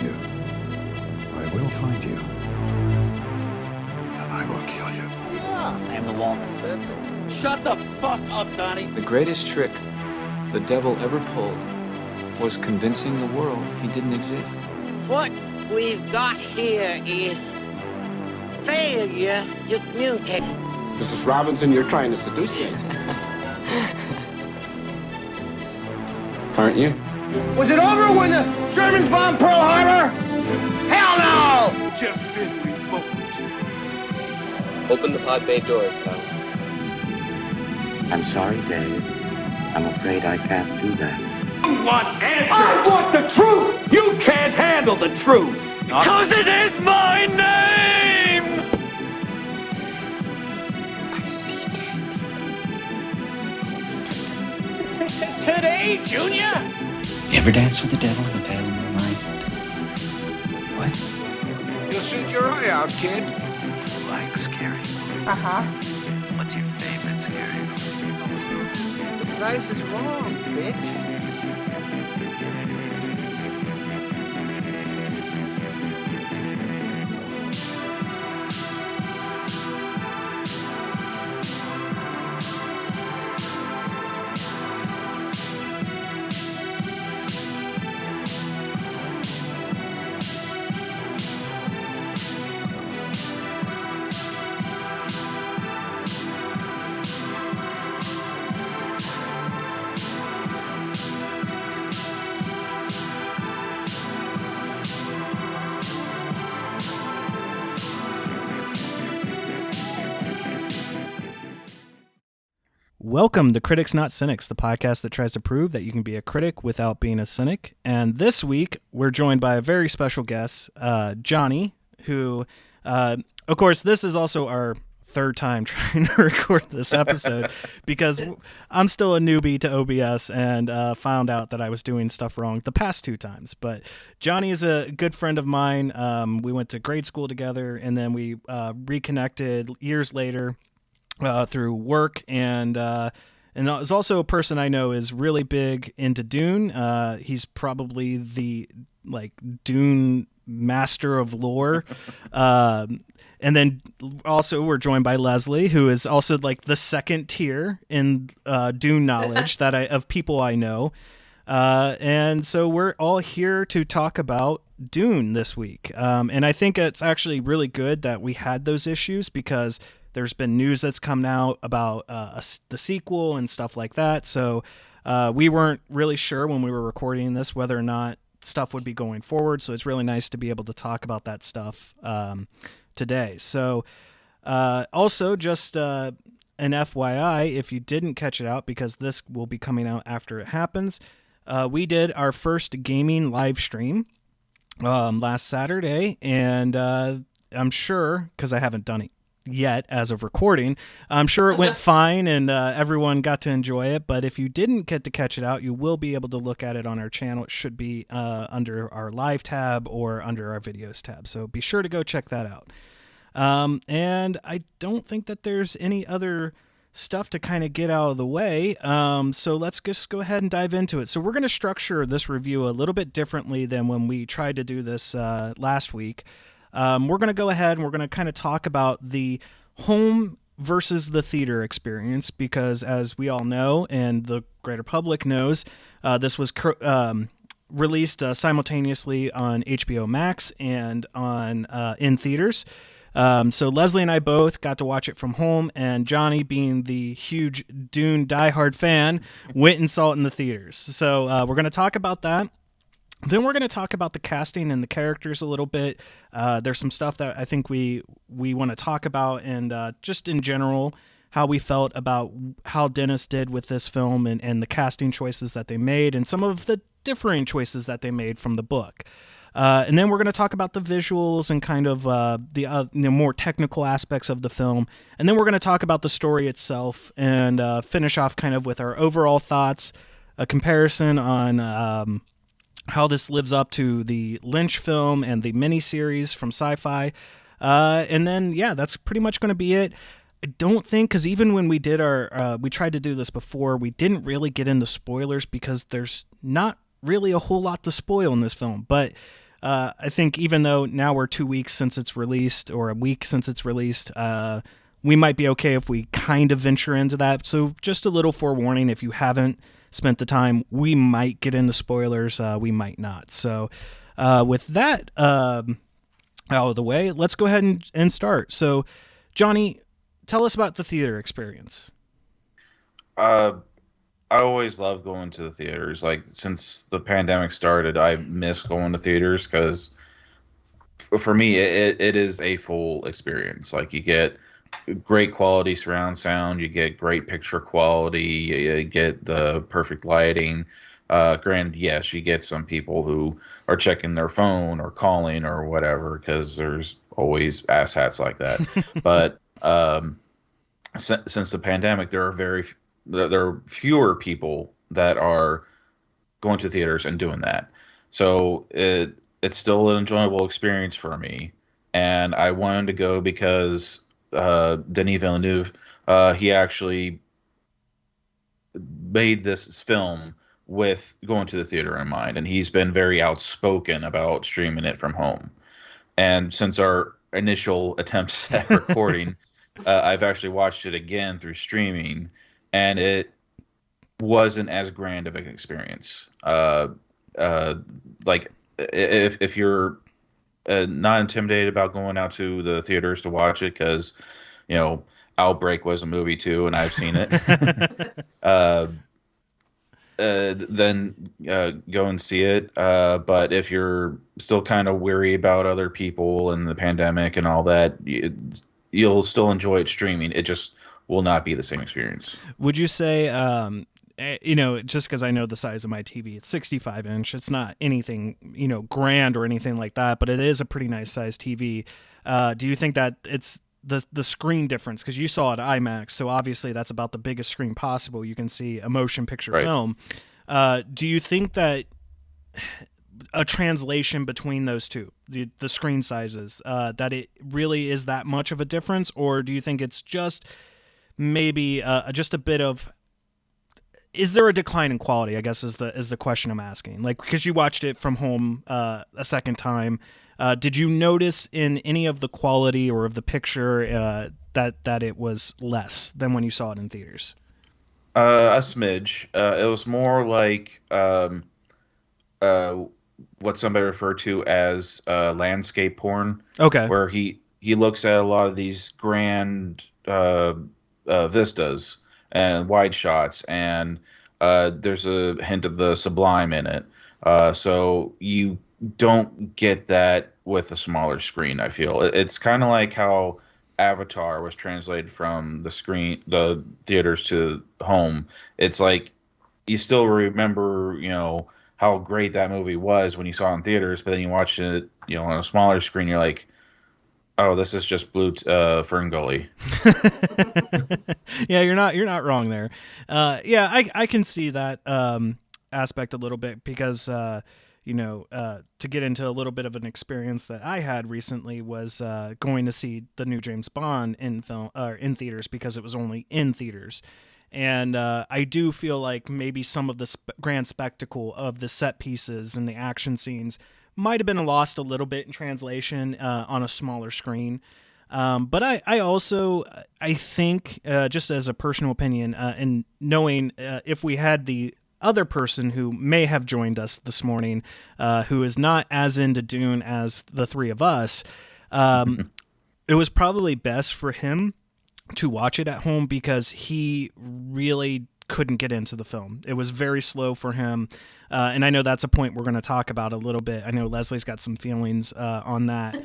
you. I will find you. And I will kill you. I am the Walton. Shut the fuck up, Donnie. The greatest trick the devil ever pulled was convincing the world he didn't exist. What we've got here is failure to communicate. Mrs. Robinson, you're trying to seduce me. Aren't you? Was it over when the Germans bombed Pearl Harbor? Hell no! Just been revoked. Open the pod bay doors, Hal. I'm sorry, Dave. I'm afraid I can't do that. I want answers! I want the truth! You can't handle the truth! Because it is my name! I see dead. Today, Junior? You ever dance with the devil in the pale moonlight? What? You'll shoot your eye out, kid. Like scary movies. Uh-huh. What's your favorite scary movie? The price is wrong, bitch. Welcome to Critics Not Cynics, the podcast that tries to prove that you can be a critic without being a cynic. And this week, we're joined by a very special guest, Johnny, who, of course, this is also our third time trying to record this episode because I'm still a newbie to OBS and found out that I was doing stuff wrong the past two times. But Johnny is a good friend of mine. We went to grade school together, and then we reconnected years later through work, and is also a person I know is really big into Dune. He's probably the Dune master of lore. And then also we're joined by Leslie, who is also like the second tier in Dune knowledge of people I know. And so we're all here to talk about Dune this week. And I think it's actually really good that we had those issues because there's been news that's come out about the sequel and stuff like that. So we weren't really sure when we were recording this whether or not stuff would be going forward. So it's really nice to be able to talk about that stuff today. So also just an FYI, if you didn't catch it out, because this will be coming out after it happens, we did our first gaming live stream last Saturday. And I'm sure, because I haven't done it yet as of recording, I'm sure it went fine and everyone got to enjoy it. But if you didn't get to catch it out, you will be able to look at it on our channel. It should be under our live tab or under our videos tab, so be sure to go check that out. And I don't think that there's any other stuff to kind of get out of the way, so let's just go ahead and dive into it. So we're going to structure this review a little bit differently than when we tried to do this last week. We're going to go ahead and we're going to kind of talk about the home versus the theater experience because, as we all know and the greater public knows, this was released simultaneously on HBOMax and on in theaters. So Leslie and I both got to watch it from home, and Johnny, being the huge Dune diehard fan, went and saw it in the theaters. So we're going to talk about that. Then we're going to talk about the casting and the characters a little bit. There's some stuff that I think we want to talk about, and just in general, how we felt about how Dennis did with this film and the casting choices that they made and some of the differing choices that they made from the book. And then we're going to talk about the visuals and kind of the more technical aspects of the film. And then we're going to talk about the story itself and finish off kind of with our overall thoughts, a comparison on how this lives up to the Lynch film and the miniseries from Sci-Fi. And then, yeah, that's pretty much going to be it. I don't think, because even when we did we tried to do this before, we didn't really get into spoilers because there's not really a whole lot to spoil in this film. But I think even though now we're 2 weeks since it's released, or a week since it's released, we might be okay if we kind of venture into that. So just a little forewarning, if you haven't spent the time, we might get into spoilers, we might not. So with that out of the way, let's go ahead and start. So Johnny, tell us about the theater experience. I always love going to the theaters. Like, since the pandemic started, I miss going to theaters because for me, it is a full experience. Like, you get great quality surround sound, you get great picture quality, you get the perfect lighting. Granted, yes, you get some people who are checking their phone or calling or whatever, because there's always asshats like that. But since the pandemic, there are fewer people that are going to theaters and doing that. So it's still an enjoyable experience for me. And I wanted to go because Denis Villeneuve, he actually made this film with going to the theater in mind. And he's been very outspoken about streaming it from home. And since our initial attempts at recording, I've actually watched it again through streaming, and it wasn't as grand of an experience. Like, if you're not intimidated about going out to the theaters to watch it, because, you know, Outbreak was a movie too, and I've seen it, then go and see it. But if you're still kind of weary about other people and the pandemic and all that, you'll still enjoy it streaming. It just will not be the same experience. Would you say, you know, just because I know the size of my TV, it's 65 inch. It's not anything, you know, grand or anything like that, but it is a pretty nice size TV. Do you think that it's the screen difference? Because you saw it at IMAX, so obviously that's about the biggest screen possible. You can see a motion picture film. Do you think that a translation between those two, the screen sizes, that it really is that much of a difference, or do you think it's just maybe just a bit of, is there a decline in quality, I guess is the question I'm asking? Like, because you watched it from home a second time, did you notice in any of the quality or of the picture that it was less than when you saw it in theaters? A smidge. It was more like what somebody referred to as landscape porn. Okay. Where he looks at a lot of these grand vistas and wide shots, and there's a hint of the sublime in it. So you don't get that with a smaller screen, I feel. It's kind of like how Avatar was translated from the theaters to home. It's like you still remember, you know, how great that movie was when you saw it in theaters, but then you watch it, you know, on a smaller screen, you're like, oh, this is just blue Fern Gully. Yeah, you're not wrong there. Yeah, I can see that aspect a little bit, because you know, to get into a little bit of an experience that I had recently was going to see the new James Bond in theaters, because it was only in theaters. And I do feel like maybe some of the grand spectacle of the set pieces and the action scenes might have been lost a little bit in translation on a smaller screen. But I also think, just as a personal opinion, and knowing if we had the other person who may have joined us this morning, who is not as into Dune as the three of us, it was probably best for him to watch it at home, because he really couldn't get into the film. It was very slow for him. And I know that's a point we're going to talk about a little bit. I know Leslie's got some feelings on that.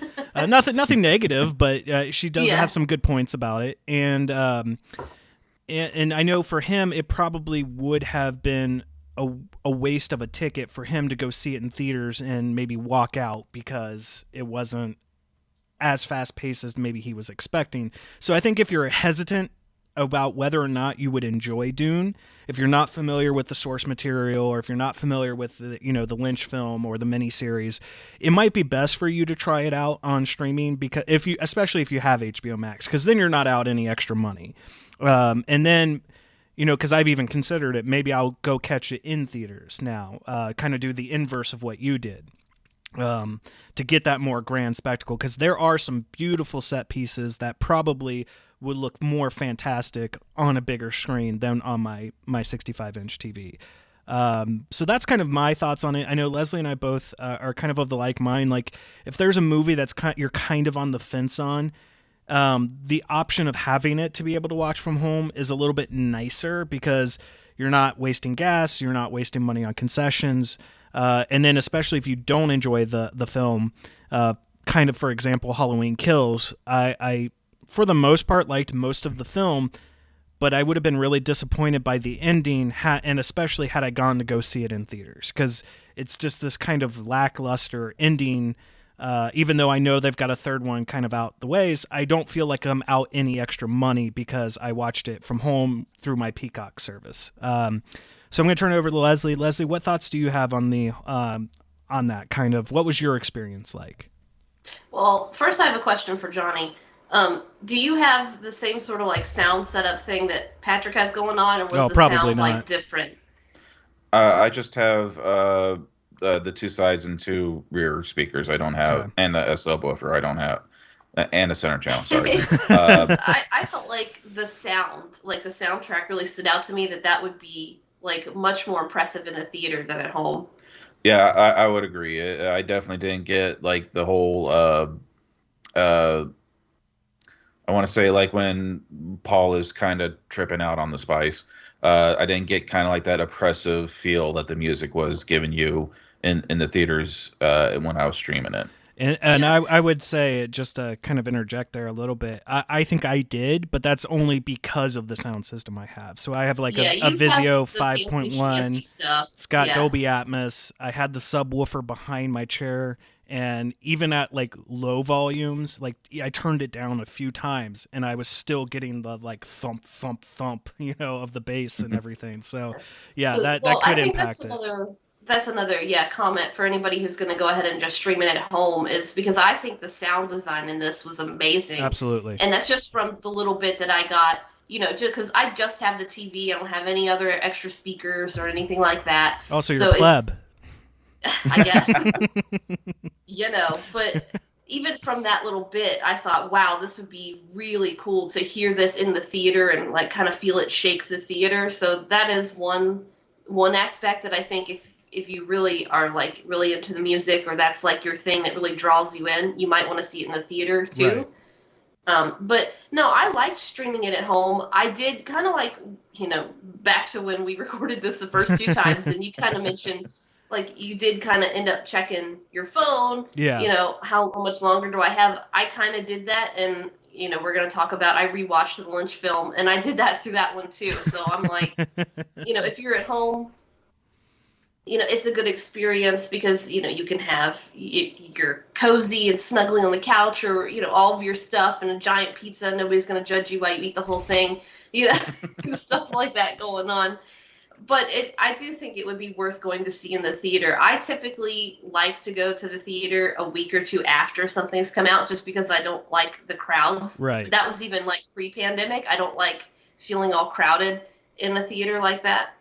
Nothing negative, but she does have some good points about it. And I know for him, it probably would have been a waste of a ticket for him to go see it in theaters and maybe walk out, because it wasn't as fast paced as maybe he was expecting. So I think if you're hesitant about whether or not you would enjoy Dune, if you're not familiar with the source material, or if you're not familiar with the Lynch film or the miniseries, it might be best for you to try it out on streaming, because especially if you have HBOMax, because then you're not out any extra money. And then, because I've even considered it, maybe I'll go catch it in theaters now, kind of do the inverse of what you did. to get that more grand spectacle, because there are some beautiful set pieces that probably would look more fantastic on a bigger screen than on my 65-inch TV. So that's kind of my thoughts on it. I know Leslie and I both are kind of the like mind. Like, if there's a movie that's you're kind of on the fence on, the option of having it to be able to watch from home is a little bit nicer, because you're not wasting gas, you're not wasting money on concessions. And then especially if you don't enjoy the film, kind of, for example, Halloween Kills, I for the most part liked most of the film, but I would have been really disappointed by the ending, and especially had I gone to go see it in theaters, because it's just this kind of lackluster ending. Even though I know they've got a third one kind of out the ways, I don't feel like I'm out any extra money because I watched it from home through my Peacock service. So I'm going to turn it over to Leslie. Leslie, what thoughts do you have on the on that kind of? What was your experience like? Well, first I have a question for Johnny. Do you have the same sort of like sound setup thing that Patrick has going on, or was the sound like different? I just have the two sides and two rear speakers. I don't have, and a subwoofer. I don't have, and a center channel. Sorry. I felt like the soundtrack really stood out to me. That would be like much more impressive in the theater than at home. Yeah, I would agree. I definitely didn't get like the whole. I want to say like when Paul is kind of tripping out on the spice. I didn't get kind of like that oppressive feel that the music was giving you in the theaters when I was streaming it. And I would say, just to kind of interject there a little bit, I think I did, but that's only because of the sound system I have. So I have like a Vizio 5.1. It's got Dolby Atmos. I had the subwoofer behind my chair, and even at like low volumes, like I turned it down a few times, and I was still getting the like thump, thump, thump, of the bass and everything. So yeah, that could impact it. That's another comment for anybody who's going to go ahead and just stream it at home, is because I think the sound design in this was amazing. Absolutely. And that's just from the little bit that I got, just because I just have the TV. I don't have any other extra speakers or anything like that. Also, you're pleb. I guess. But even from that little bit, I thought, wow, this would be really cool to hear this in the theater and like kind of feel it shake the theater. So that is one aspect that I think if you really are like really into the music, or that's like your thing that really draws you in, you might want to see it in the theater too. Right. But no, I liked streaming it at home. I did kind of like, back to when we recorded this the first two times, and you kind of mentioned like you did kind of end up checking your phone. Yeah. How much longer do I have? I kind of did that, and we're going to talk about, I rewatched the Lynch film, and I did that through that one too. So I'm like, if you're at home, it's a good experience because, you can have, you're cozy and snuggling on the couch, or, all of your stuff and a giant pizza. Nobody's going to judge you while you eat the whole thing, stuff like that going on. But I do think it would be worth going to see in the theater. I typically like to go to the theater a week or two after something's come out, just because I don't like the crowds. Right. That was even like pre-pandemic. I don't like feeling all crowded in the theater like that.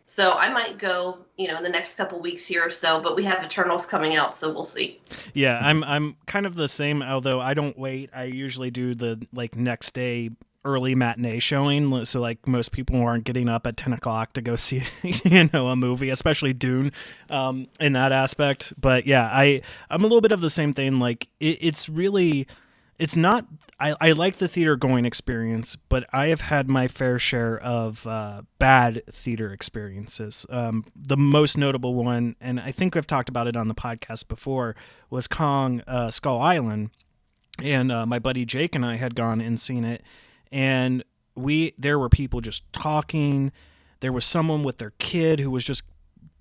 So I might go, in the next couple weeks here or so, but we have Eternals coming out, so we'll see. Yeah, I'm kind of the same, although I don't wait. I usually do the like next day early matinee showing, so like most people aren't getting up at 10 o'clock to go see a movie, especially Dune, in that aspect. But yeah, I'm a little bit of the same thing. Like it's not, I like the theater going experience, but I have had my fair share of bad theater experiences. The most notable one, and I think I've talked about it on the podcast before, was Kong Skull Island. And my buddy Jake and I had gone and seen it, and there were people just talking. There was someone with their kid who was just,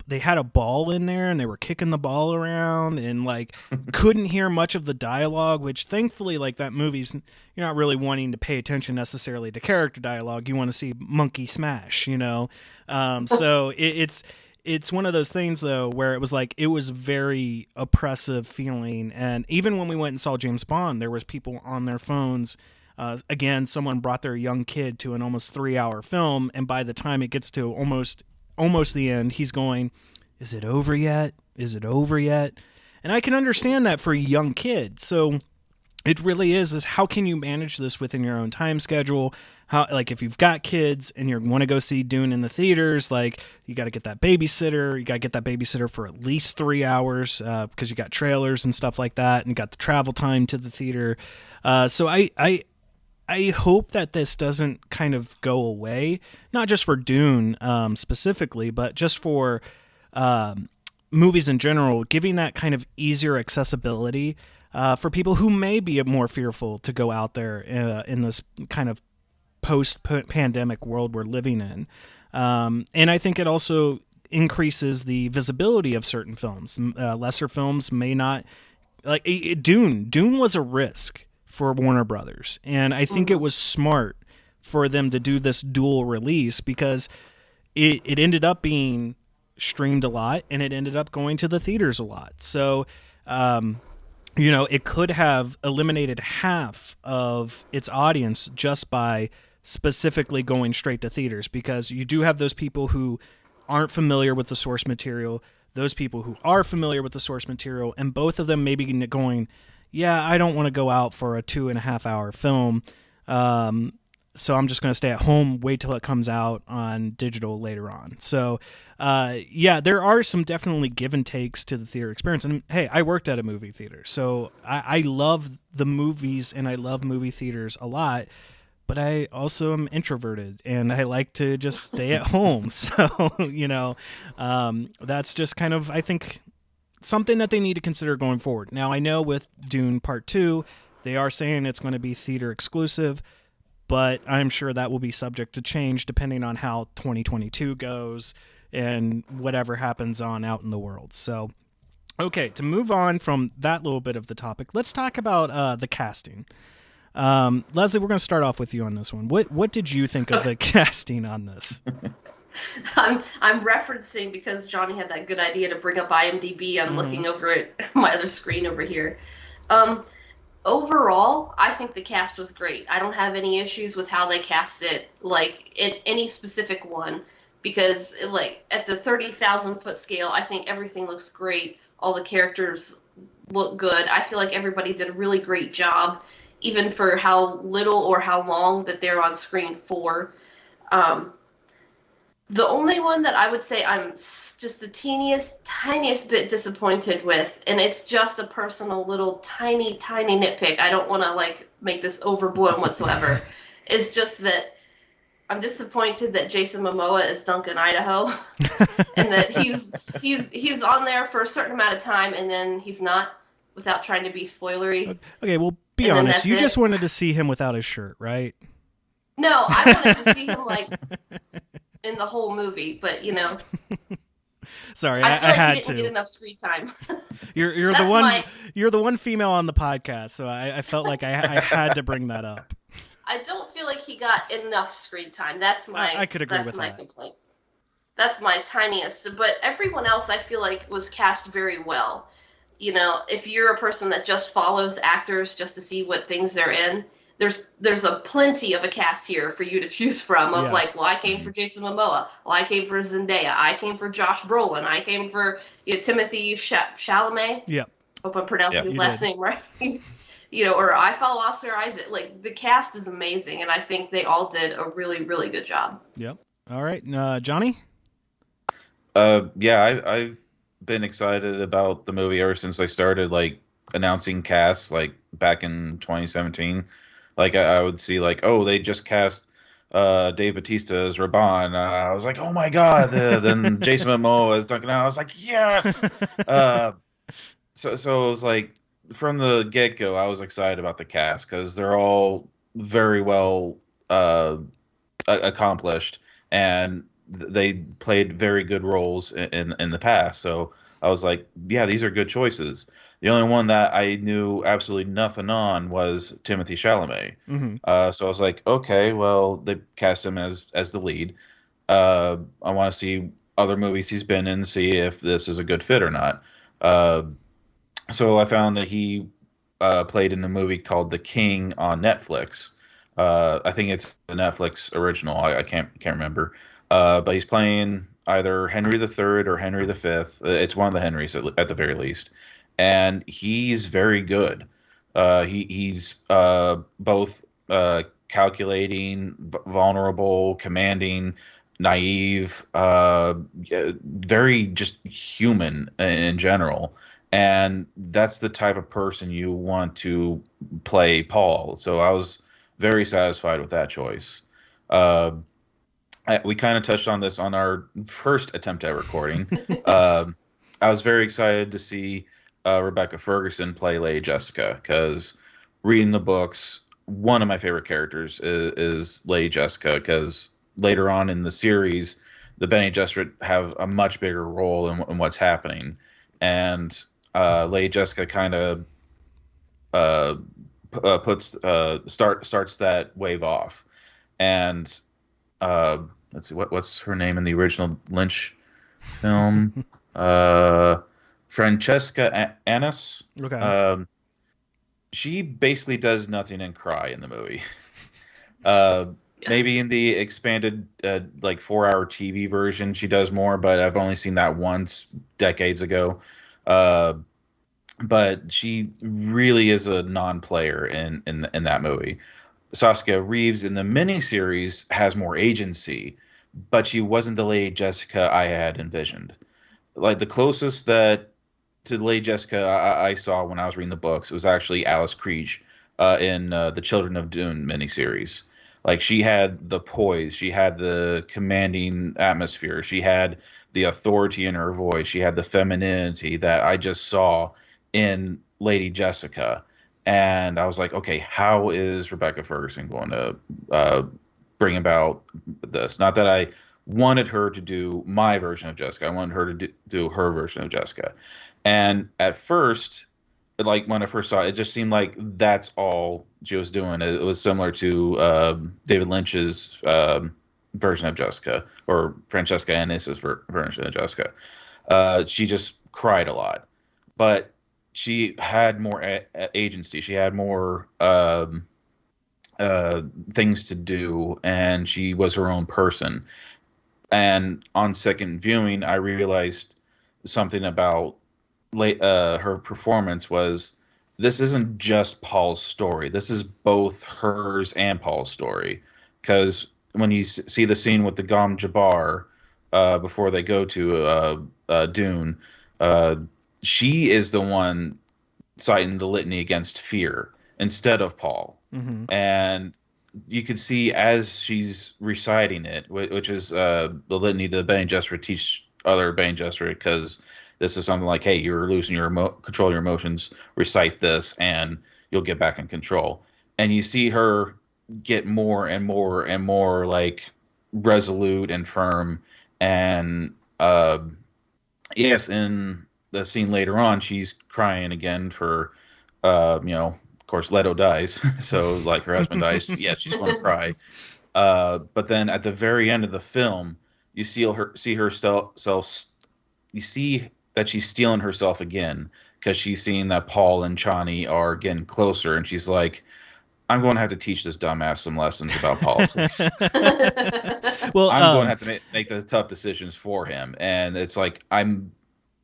they had a ball in there and they were kicking the ball around and like couldn't hear much of the dialogue, which thankfully, like, that movie's, you're not really wanting to pay attention necessarily to character dialogue. You want to see monkey smash, so it's one of those things though, where it was like, it was very oppressive feeling. And even when we went and saw James Bond, there was people on their phones. Again, someone brought their young kid to an almost 3-hour film, and by the time it gets to almost the end, he's going, "Is it over yet? Is it over yet?" And I can understand that for a young kid. So it really is how can you manage this within your own time schedule? How, like, if you've got kids and you want to go see Dune in the theaters, like, you got to get that babysitter. You got to get that babysitter for at least 3 hours because you got trailers and stuff like that, and you got the travel time to the theater. So I hope that this doesn't kind of go away, not just for Dune specifically, but just for movies in general, giving that kind of easier accessibility for people who may be more fearful to go out there in this kind of post-pandemic world we're living in. And I think it also increases the visibility of certain films. Lesser films may not, like Dune. Dune was a risk for Warner Brothers, and I think it was smart for them to do this dual release because it ended up being streamed a lot, and it ended up going to the theaters a lot. So, it could have eliminated half of its audience just by specifically going straight to theaters, because you do have those people who aren't familiar with the source material, those people who are familiar with the source material, and both of them may be going, yeah, I don't want to go out for a 2.5 hour film. So I'm just going to stay at home, wait till it comes out on digital later on. So, there are some definitely give and takes to the theater experience. And hey, I worked at a movie theater, so I love the movies and I love movie theaters a lot, but I also am introverted and I like to just stay at home. So, that's just kind of, I think, something that they need to consider going forward. Now, I know with Dune Part 2, they are saying it's going to be theater exclusive, but I'm sure that will be subject to change depending on how 2022 goes and whatever happens on out in the world. So, okay, to move on from that little bit of the topic, let's talk about the casting. Leslie, we're going to start off with you on this one. What did you think of the casting on this? I'm referencing because Johnny had that good idea to bring up IMDb. I'm looking over at my other screen over here. Overall, I think the cast was great. I don't have any issues with how they cast it, like in any specific one, because like at the 30,000 foot scale, I think everything looks great. All the characters look good. I feel like everybody did a really great job, even for how little or how long that they're on screen for. The only one that I would say I'm just the tiniest bit disappointed with, and it's just a personal little tiny nitpick, I don't want to like make this overblown whatsoever, is just that I'm disappointed that Jason Momoa is Duncan Idaho, and that he's on there for a certain amount of time and then he's not, without trying to be spoilery. Okay, well, be honest. You just wanted to see him without his shirt, right? No, I wanted to see him like in the whole movie, but sorry, I feel like had he didn't get enough screen time. You're the one. You're the one female on the podcast, so I felt like I had to bring that up. I don't feel like he got enough screen time. That's my. I could agree with my that. Complaint. That's my tiniest. But everyone else, I feel like, was cast very well. If you're a person that just follows actors just to see what things they're in, there's a plenty of a cast here for you to choose from. Of like, well, I came for Jason Momoa. Well, I came for Zendaya. I came for Josh Brolin. I came for Timothy Chalamet. Yeah. Hope I'm pronouncing his last name right. Or I follow Oscar Isaac. Like, the cast is amazing, and I think they all did a really, really good job. Yep. All right, Johnny? I've been excited about the movie ever since they started, like, announcing casts, like, back in 2017. Like, I would see, like, oh, they just cast Dave Bautista as Raban. I was like, oh, my God. Then Jason Momoa as Duncan. I was like, yes! So it was like, from the get-go, I was excited about the cast because they're all very well accomplished, and they played very good roles in the past. So I was like, yeah, these are good choices. The only one that I knew absolutely nothing on was Timothy Chalamet. So I was like, okay, well, they cast him as the lead. I want to see other movies he's been in, see if this is a good fit or not. So I found that he played in a movie called The King on Netflix. I think it's the Netflix original. I can't remember. But he's playing either Henry III or Henry V. It's one of the Henrys at the very least. and he's very good. He's both calculating, vulnerable, commanding, naive, very just human in general. And that's the type of person you want to play Paul. So I was very satisfied with that choice. We kind of touched on this on our first attempt at recording. I was very excited to see Rebecca Ferguson play Lady Jessica, because reading the books, one of my favorite characters is Lady Jessica, because later on in the series, the Bene Gesserit have a much bigger role in what's happening. And Lady Jessica kind of starts that wave off. And let's see, what's her name in the original Lynch film? Francesca Annis. Okay. She basically does nothing and cry in the movie. Maybe in the expanded 4-hour TV version she does more, but I've only seen that once decades ago. But she really is a non-player in that movie. Saskia Reeves in the miniseries has more agency, but she wasn't the Lady Jessica I had envisioned. Like, the closest that to Lady Jessica I saw when I was reading the books was actually Alice Creech in the Children of Dune miniseries. Like, she had the poise, she had the commanding atmosphere, she had the authority in her voice, she had the femininity that I just saw in Lady Jessica. And I was like, okay, how is Rebecca Ferguson going to bring about this? Not that I wanted her to do my version of Jessica. I wanted her to do her version of Jessica. And at first, like when I first saw it, it just seemed like that's all she was doing. It was similar to David Lynch's version of Jessica, or Francesca Annis's version of Jessica. She just cried a lot. But she had more agency. She had more things to do, and she was her own person. And on second viewing, I realized something about her performance was, this isn't just Paul's story. This is both hers and Paul's story. Because when you see the scene with the Gom Jabbar before they go to Dune, she is the one citing the litany against fear instead of Paul. Mm-hmm. And you could see as she's reciting it, which is the litany the Bene Gesserit teach other Bene Gesserit, because this is something like, hey, you're losing your control of your emotions, recite this and you'll get back in control. And you see her get more and more and more like resolute and firm. And yes, in the scene later on, she's crying again for, of course, Leto dies. So like her husband dies. Yes, she's going to cry. But then at the very end of the film, you see that she's stealing herself again, because she's seeing that Paul and Chani are getting closer, and she's like, I'm going to have to teach this dumbass some lessons about politics. Well, I'm going to have to make the tough decisions for him. And it's like, I'm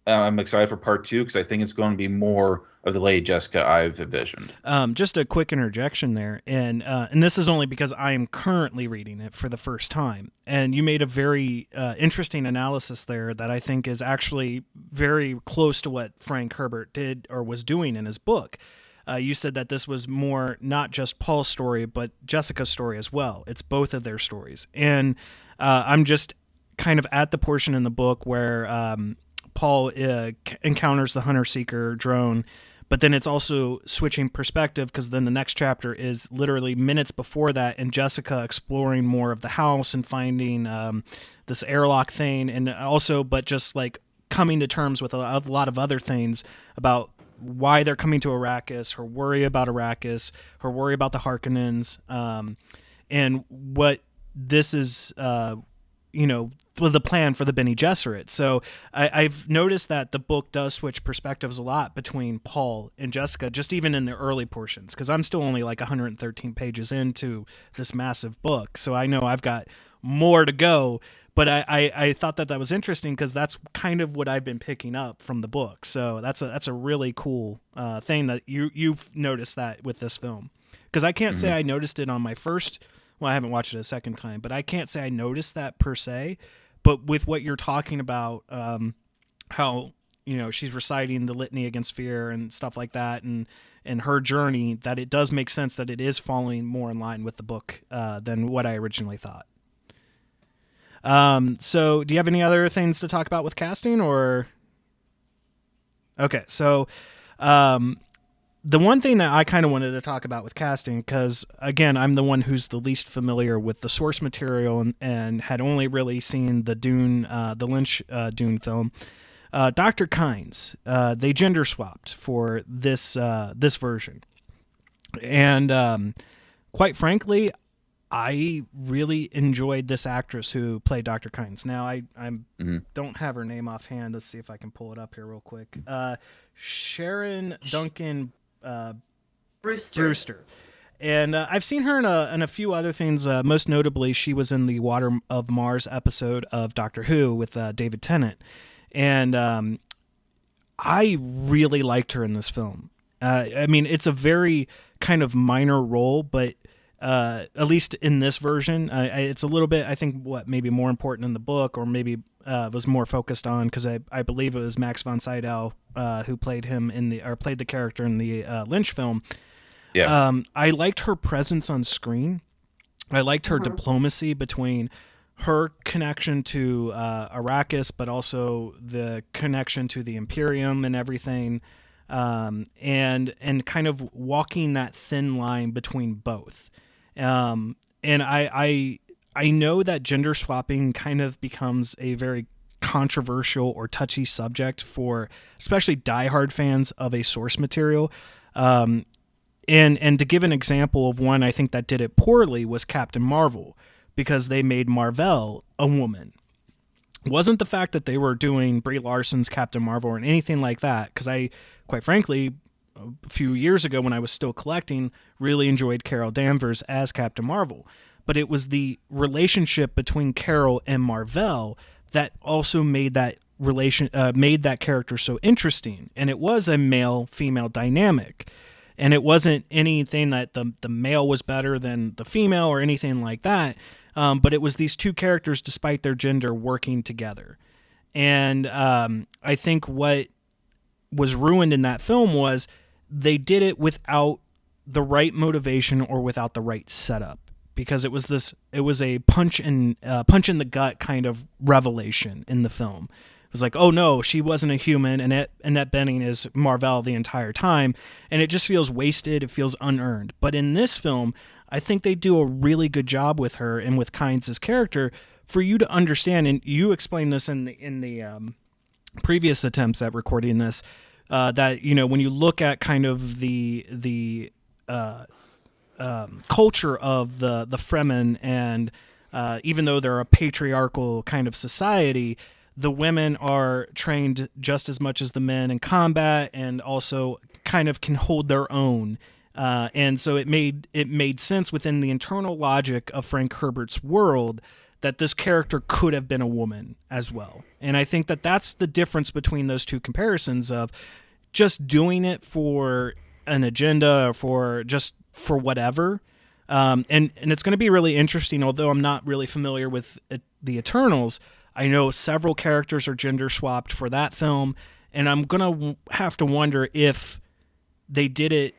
excited for part 2, because I think it's going to be more of the Lady Jessica I've envisioned. Just a quick interjection there, and this is only because I am currently reading it for the first time. And you made a very interesting analysis there that I think is actually very close to what Frank Herbert did or was doing in his book. You said that this was more not just Paul's story, but Jessica's story as well. It's both of their stories. And I'm just kind of at the portion in the book where Paul encounters the hunter-seeker drone, but then it's also switching perspective, because then the next chapter is literally minutes before that, and Jessica exploring more of the house and finding this airlock thing, and also, but just like coming to terms with a lot of other things about why they're coming to Arrakis, her worry about Arrakis, her worry about the Harkonnens, and what this is, the plan for the Bene Gesserit. So I've noticed that the book does switch perspectives a lot between Paul and Jessica, just even in the early portions, because I'm still only like 113 pages into this massive book. So I know I've got more to go, But I thought that was interesting because that's kind of what I've been picking up from the book. So that's a really cool thing that you've noticed that with this film. Because I can't say I noticed it on my first. Well, I haven't watched it a second time, but I can't say I noticed that per se. But with what you're talking about, how she's reciting the litany against fear and stuff like that, and her journey, that it does make sense that it is falling more in line with the book than what I originally thought. So do you have any other things to talk about with casting, or? Okay. So, the one thing that I kind of wanted to talk about with casting, because again, I'm the one who's the least familiar with the source material and had only really seen the Dune, the Lynch, Dune film, Dr. Kynes, they gender swapped for this version. And, quite frankly, I really enjoyed this actress who played Dr. Kynes. Now, I don't have her name offhand. Let's see if I can pull it up here real quick. Sharon Duncan Brewster. And I've seen her in a few other things. Most notably, she was in the Water of Mars episode of Doctor Who with David Tennant. And I really liked her in this film. I mean, it's a very kind of minor role, but at least in this version, it's a little bit, I think, maybe more important in the book, or maybe was more focused on, because I believe it was Max von Sydow who played the character in the Lynch film. Yeah. I liked her presence on screen. I liked her diplomacy between her connection to Arrakis, but also the connection to the Imperium and everything, and kind of walking that thin line between both. And I know that gender swapping kind of becomes a very controversial or touchy subject for especially diehard fans of a source material. And to give an example of one I think that did it poorly was Captain Marvel, because they made Marvel a woman. It wasn't the fact that they were doing Brie Larson's Captain Marvel or anything like that, because I, quite frankly, a few years ago when I was still collecting, really enjoyed Carol Danvers as Captain Marvel. But it was the relationship between Carol and Marvel that also made that made that character so interesting. And it was a male-female dynamic. And it wasn't anything that the male was better than the female or anything like that. But it was these two characters, despite their gender, working together. And I think what was ruined in that film was they did it without the right motivation or without the right setup, because it was a punch in the gut kind of revelation in the film. It was like, oh no, she wasn't a human, and Annette Bening is Marvel the entire time, and it just feels wasted. It feels unearned. But in this film, I think they do a really good job with her and with Kynes' character for you to understand. And you explained this in the previous attempts at recording this, that when you look at kind of the culture of the Fremen, and even though they're a patriarchal kind of society, the women are trained just as much as the men in combat, and also kind of can hold their own. And so it made sense within the internal logic of Frank Herbert's world that this character could have been a woman as well. And I think that that's the difference between those two comparisons of just doing it for an agenda or for whatever. And it's going to be really interesting, although I'm not really familiar with the Eternals. I know several characters are gender swapped for that film, and I'm going to have to wonder if they did it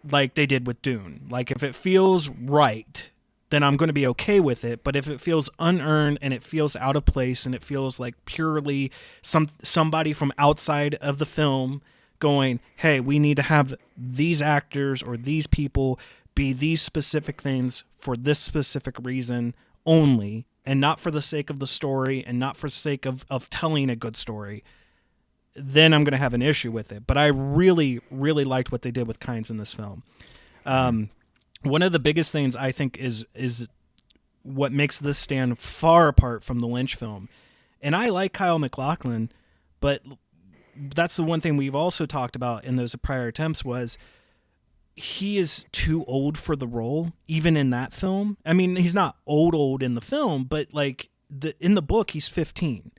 like they did with Dune. Like, if it feels right, then I'm going to be okay with it. But if it feels unearned and it feels out of place and it feels like purely somebody from outside of the film going, hey, we need to have these actors or these people be these specific things for this specific reason only, and not for the sake of the story and not for the sake of telling a good story, then I'm going to have an issue with it. But I really, really liked what they did with Kynes in this film. One of the biggest things I think is what makes this stand far apart from the Lynch film. And I like Kyle MacLachlan, but that's the one thing we've also talked about in those prior attempts was he is too old for the role, even in that film. I mean, he's not old in the film, but like in the book he's 15,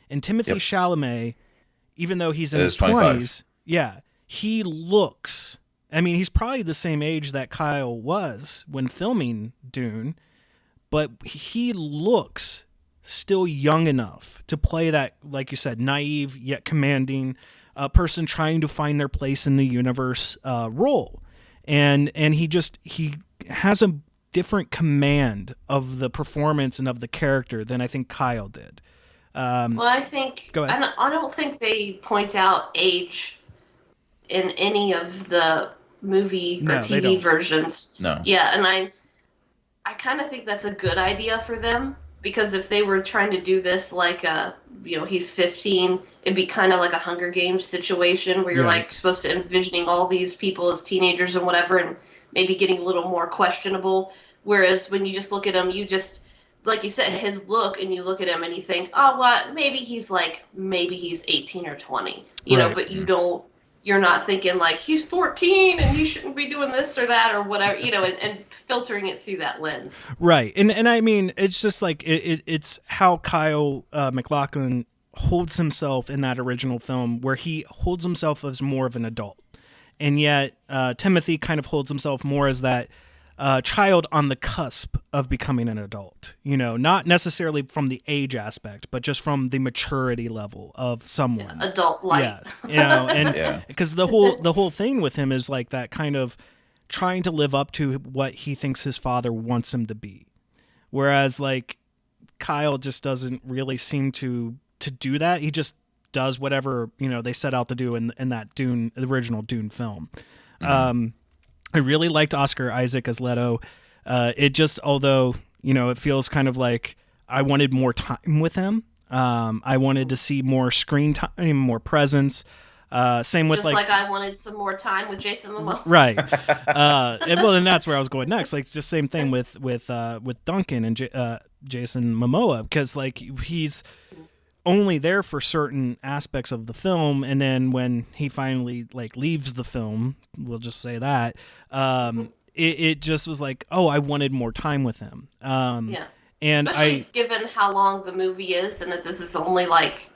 and Timothy Chalamet, even though he's in his 25s, 20s, he looks. I mean, he's probably the same age that Kyle was when filming Dune, but he looks still young enough to play that, like you said, naive yet commanding person trying to find their place in the universe role. And he has a different command of the performance and of the character than I think Kyle did. Well, I think go ahead. I don't think they point out age in any of the movie or TV versions. No. Yeah, and I kind of think that's a good idea for them, because if they were trying to do this like he's 15, it'd be kind of like a Hunger Games situation where you're like supposed to envisioning all these people as teenagers and whatever, and maybe getting a little more questionable. Whereas when you just look at him, you just, like you said, his look, and you look at him and you think, oh, well, maybe he's 18 or 20, you know, but you're not thinking like he's 14 and he shouldn't be doing this or that or whatever, you know, and filtering it through that lens. Right. And I mean, it's just like it's how Kyle MacLachlan holds himself in that original film, where he holds himself as more of an adult. And yet Timothy kind of holds himself more as that child on the cusp of becoming an adult, you know, not necessarily from the age aspect, but just from the maturity level of someone. Yeah, adult life. Yeah, you know, and because the whole thing with him is like that kind of trying to live up to what he thinks his father wants him to be. Whereas like Kyle just doesn't really seem to do that. He just does whatever, you know, they set out to do in that Dune, the original Dune film. Mm-hmm. I really liked Oscar Isaac as Leto. It just, although, you know, it feels kind of like I wanted more time with him. I wanted to see more screen time, more presence. Same with just like I wanted some more time with Jason Momoa. Right. And that's where I was going next. Like just same thing with Duncan and Jason Momoa, because like he's only there for certain aspects of the film, and then when he finally like leaves the film, we'll just say that it just was like, oh, I wanted more time with him. And especially given how long the movie is, and that this is only like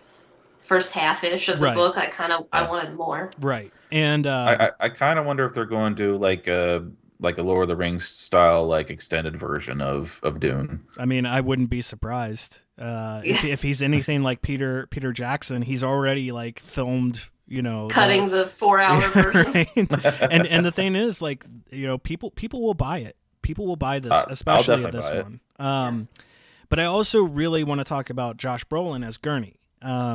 first half-ish of the book, I wanted more. Right. And I kind of wonder if they're going to like a Lord of the Rings style like extended version of Dune. I mean, I wouldn't be surprised if he's anything like Peter Jackson. He's already like filmed, you know, cutting the 4-hour version. Right? and the thing is, like, you know, people will buy it. People will buy this, especially this one. But I also really want to talk about Josh Brolin as Gurney,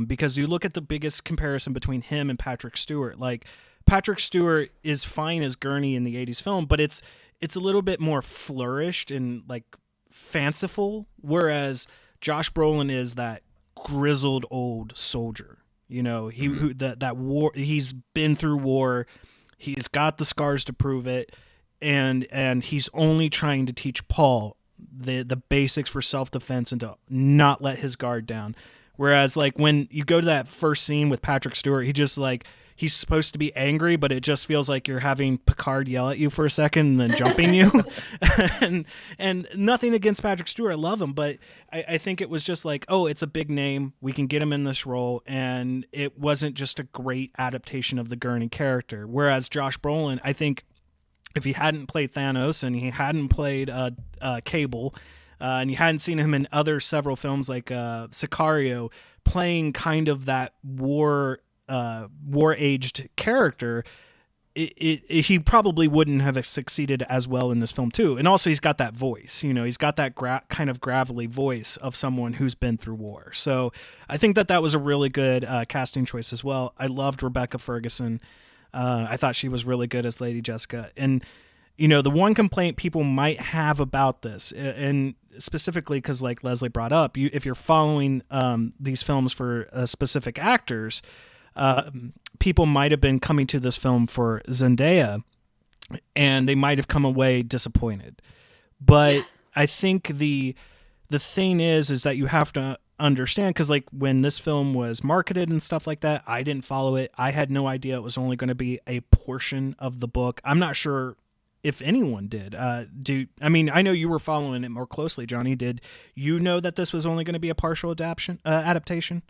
because you look at the biggest comparison between him and Patrick Stewart. Like, Patrick Stewart is fine as Gurney in the 80s film, but it's a little bit more flourished and like fanciful, whereas Josh Brolin is that grizzled old soldier. You know, that war, he's been through war, he's got the scars to prove it, and he's only trying to teach Paul the basics for self-defense and to not let his guard down. Whereas like when you go to that first scene with Patrick Stewart, he just like, he's supposed to be angry, but it just feels like you're having Picard yell at you for a second and then jumping you. and nothing against Patrick Stewart, I love him, but I think it was just like, oh, it's a big name, we can get him in this role, and it wasn't just a great adaptation of the Gurney character. Whereas Josh Brolin, I think if he hadn't played Thanos and he hadn't played Cable, and you hadn't seen him in other several films like Sicario, playing kind of that war-aged character, he probably wouldn't have succeeded as well in this film too. And also he's got that voice, you know, he's got that kind of gravelly voice of someone who's been through war. So I think that was a really good casting choice as well. I loved Rebecca Ferguson. I thought she was really good as Lady Jessica. And, you know, the one complaint people might have about this, and specifically because like Leslie brought up, if you're following these films for specific actors, people might have been coming to this film for Zendaya, and they might have come away disappointed. But I think the thing is that you have to understand, because like when this film was marketed and stuff like that, I didn't follow it. I had no idea it was only going to be a portion of the book. I'm not sure if anyone did. I know you were following it more closely, Johnny. Did you know that this was only going to be a partial adaptation?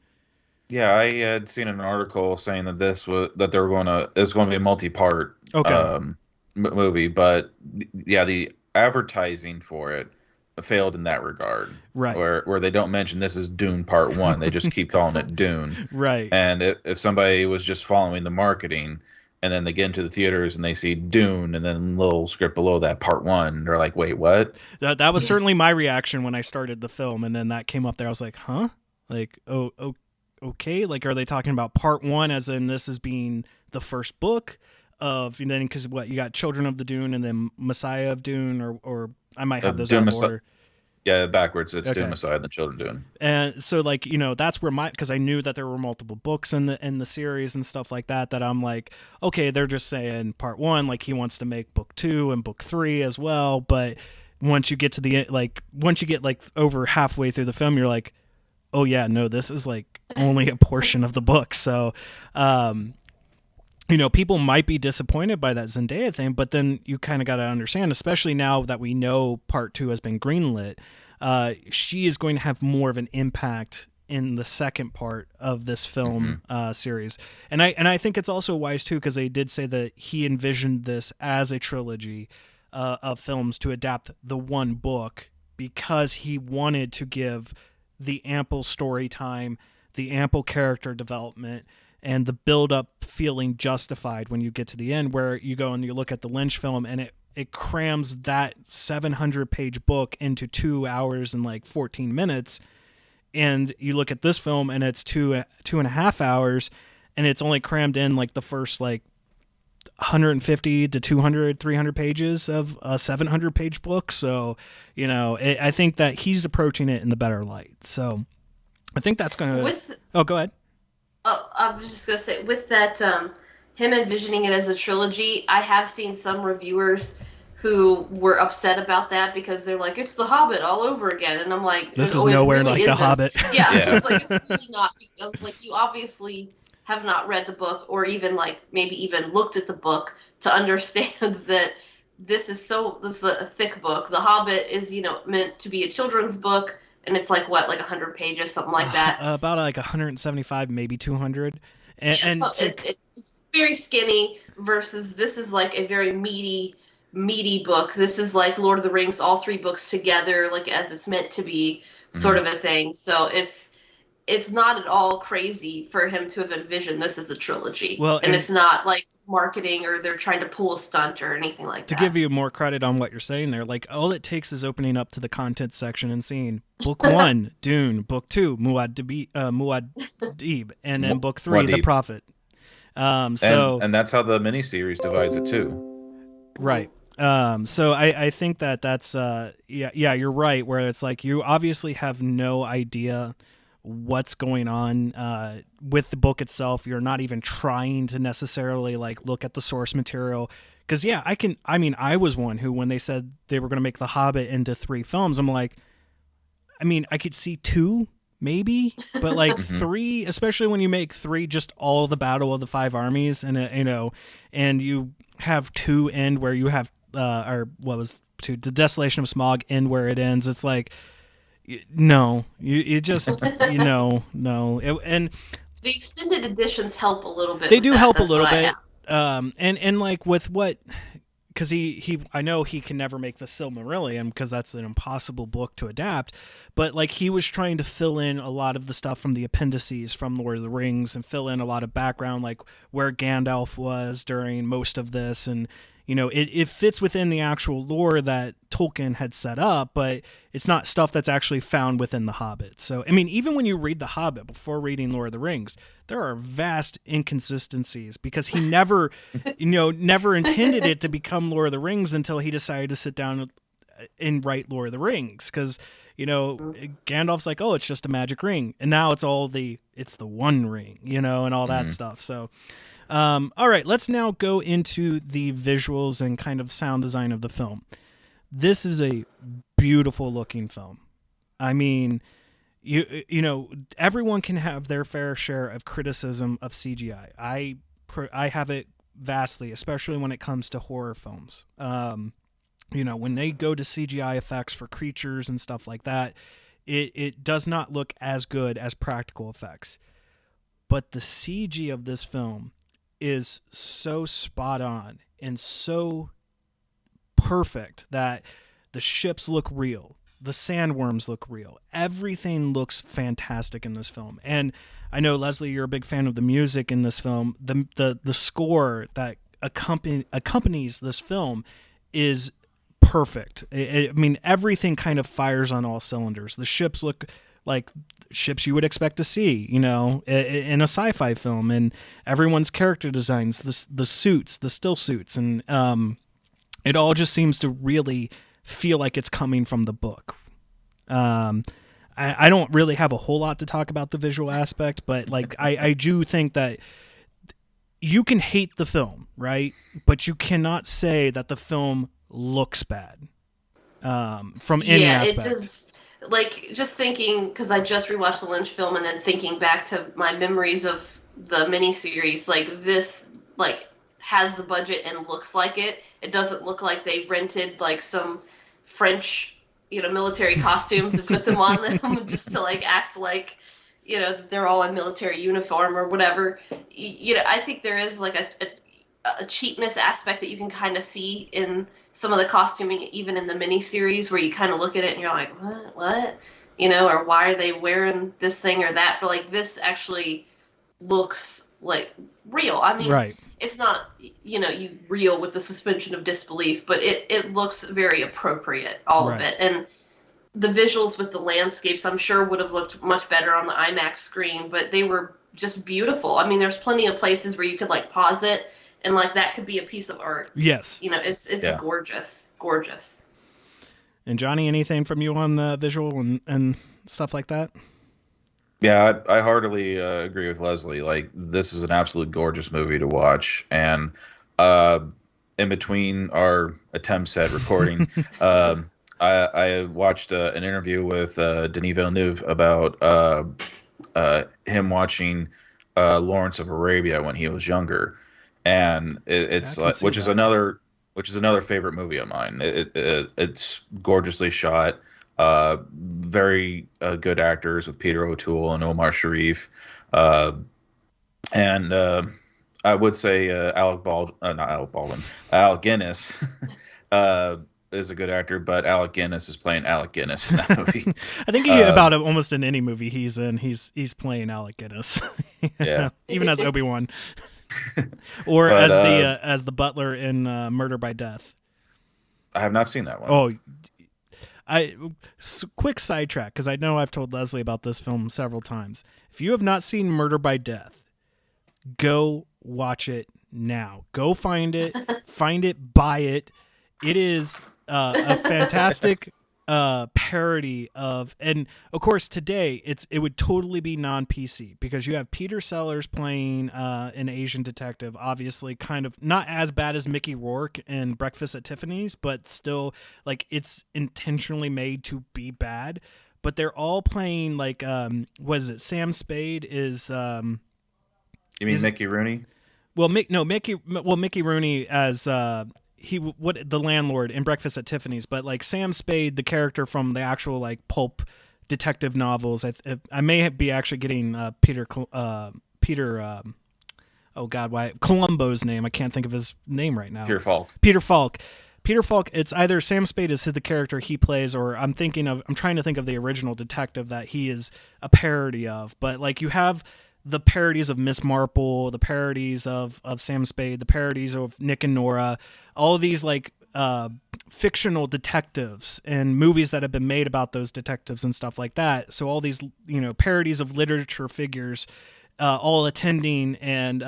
Yeah, I had seen an article saying that it's going to be a multi-part movie, but yeah, the advertising for it failed in that regard. Right. Where they don't mention this is Dune Part 1. They just keep calling it Dune. Right. And if somebody was just following the marketing and then they get into the theaters and they see Dune and then a little script below that Part 1, they're like, wait, what? That was certainly my reaction when I started the film, and then that came up there. I was like, huh? Like, oh, okay. Like, are they talking about Part 1 as in this as being the first book of, and then because you got Children of the Dune and then Messiah of Dune, or I might have those out of order. Yeah, backwards. It's Dune Messiah and the Children of Dune. And so, that's where because I knew that there were multiple books in the series and stuff like that. That I'm like, okay, they're just saying Part 1, like he wants to make Book 2 and Book 3 as well. But once you get to once you get over halfway through the film, you're like, oh yeah, no, this is only a portion of the book. So, people might be disappointed by that Zendaya thing, but then you kind of got to understand, especially now that we know Part 2 has been greenlit, she is going to have more of an impact in the second part of this film series. And I think it's also wise too, because they did say that he envisioned this as a trilogy of films to adapt the one book, because he wanted to give the ample story time, the ample character development, and the build-up feeling justified when you get to the end, where you go and you look at the Lynch film and it crams that 700-page book into 2 hours and 14 minutes. And you look at this film and it's 2.5 hours, and it's only crammed in the first 150 to 200, 300 pages of a 700-page book. So, I think that he's approaching it in the better light. So I think that's going to... Oh, go ahead. Oh, I was just going to say, with that, him envisioning it as a trilogy, I have seen some reviewers who were upset about that because they're like, it's The Hobbit all over again. And I'm like... This is nowhere really like isn't. The Hobbit. Yeah, it's it's really not. I was like, you obviously have not read the book, or even maybe even looked at the book to understand that this is a thick book. The Hobbit is, meant to be a children's book. And it's 100 pages, something like that. About 175, maybe 200. It's very skinny versus this is a very meaty book. This is Lord of the Rings, all 3 books together, as it's meant to be, sort of a thing. So it's not at all crazy for him to have envisioned this as a trilogy. Well, and it's not marketing or they're trying to pull a stunt or anything like that. To give you more credit on what you're saying there, all it takes is opening up to the content section and seeing Book 1, Dune, Book 2, Muad'Dib, and then Book 3, The Prophet. And that's how the miniseries divides it too. Right. So I think that's you're right, where it's you obviously have no idea what's going on with the book itself. You're not even trying to necessarily look at the source material, because I was one who, when they said they were going to make The Hobbit into 3 films, I'm like, I could see 2 maybe, but 3, especially when you make 3 just all the Battle of the 5 Armies, and and you have 2 end where you have or what was 2, The Desolation of Smaug, end where it ends. It's no, you just no. And the extended editions help a little bit. They do help a little bit. And with what, because I know he can never make the Silmarillion because that's an impossible book to adapt. But he was trying to fill in a lot of the stuff from the appendices from Lord of the Rings, and fill in a lot of background, where Gandalf was during most of this, and it fits within the actual lore that Tolkien had set up, but it's not stuff that's actually found within The Hobbit. So, even when you read The Hobbit before reading Lord of the Rings, there are vast inconsistencies, because he never, never intended it to become Lord of the Rings until he decided to sit down and write Lord of the Rings. Because, Gandalf's like, oh, it's just a magic ring. And now it's the one ring, and all that stuff. So, all right, let's now go into the visuals and kind of sound design of the film. This is a beautiful looking film. Everyone can have their fair share of criticism of CGI. I have it vastly, especially when it comes to horror films. When they go to CGI effects for creatures and stuff like that, it does not look as good as practical effects. But the CG of this film is so spot on and so perfect that the ships look real. The sandworms look real. Everything looks fantastic in this film. And I know, Leslie, you're a big fan of the music in this film. The score that accompanies this film is perfect. I mean, everything kind of fires on all cylinders. The ships look like ships you would expect to see, in a sci-fi film, and everyone's character designs, the suits, the still suits, and it all just seems to really feel like it's coming from the book. I don't really have a whole lot to talk about the visual aspect, but like I do think that you can hate the film, right? But you cannot say that the film looks bad from any aspect. It does. Like, just thinking, because I just rewatched the Lynch film, and then thinking back to my memories of the miniseries, like, this, like, has the budget and looks like it. It doesn't look like they rented, like, some French, military costumes and put them on them just to, like, act like, they're all in military uniform or whatever. I think there is, like, a cheapness aspect that you can kind of see in some of the costuming, even in the miniseries, where you kind of look at it and you're like, what? Or why are they wearing this thing or that? But, like, this actually looks, like, real. I mean, right. It's not, you real with the suspension of disbelief, but it looks very appropriate, all of it. And the visuals with the landscapes, I'm sure, would have looked much better on the IMAX screen, but they were just beautiful. I mean, there's plenty of places where you could, like, pause it, and, like, that could be a piece of art. Yes. It's gorgeous. And Johnny, anything from you on the visual and stuff like that? Yeah, I heartily agree with Leslie. Like, this is an absolute gorgeous movie to watch. And in between our attempts at recording, I watched an interview with Denis Villeneuve about him watching Lawrence of Arabia when he was younger. And it's like, which is another favorite movie of mine. It's gorgeously shot, very good actors with Peter O'Toole and Omar Sharif, and I would say Alec Guinness is a good actor, but Alec Guinness is playing Alec Guinness in that movie. I think about almost in any movie he's in, he's playing Alec Guinness. Yeah, even as Obi-Wan. Or as the butler in Murder by Death. I have not seen that one. Quick sidetrack, because I know I've told Leslie about this film several times. If you have not seen Murder by Death, go watch it now. Go find it, buy it. It is a fantastic parody of, and of course today it would totally be non-PC, because you have Peter Sellers playing an Asian detective, obviously kind of not as bad as Mickey Rourke in Breakfast at Tiffany's, but still, like, it's intentionally made to be bad. But they're all playing, like, what is it, Sam Spade is you mean Mickey Rooney? Mickey Rooney as the landlord in Breakfast at Tiffany's, but like Sam Spade, the character from the actual, like, pulp detective novels. I may be actually getting Columbo's name. I can't think of his name right now. Peter Falk. It's either Sam Spade is the character he plays, or I'm trying to think of the original detective that he is a parody of. But, like, you have the parodies of Miss Marple, the parodies of Sam Spade, the parodies of Nick and Nora, all of these, like, fictional detectives and movies that have been made about those detectives and stuff like that. So all these, parodies of literature figures, all attending, and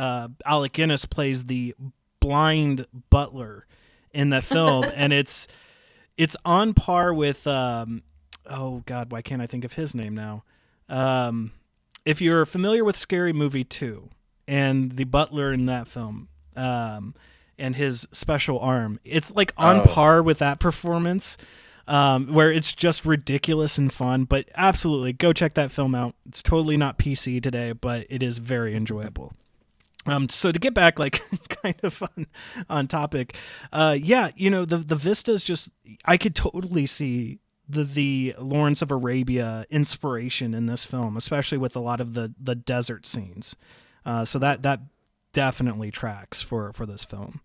Alec Guinness plays the blind butler in the film. And it's on par with, oh God, why can't I think of his name now? If you're familiar with Scary Movie 2 and the butler in that film, and his special arm, it's like on par with that performance, where it's just ridiculous and fun. But absolutely, go check that film out. It's totally not PC today, but it is very enjoyable. So to get back, like, kind of on topic, the vistas just, I could totally see the Lawrence of Arabia inspiration in this film, especially with a lot of the desert scenes. So that definitely tracks for this film.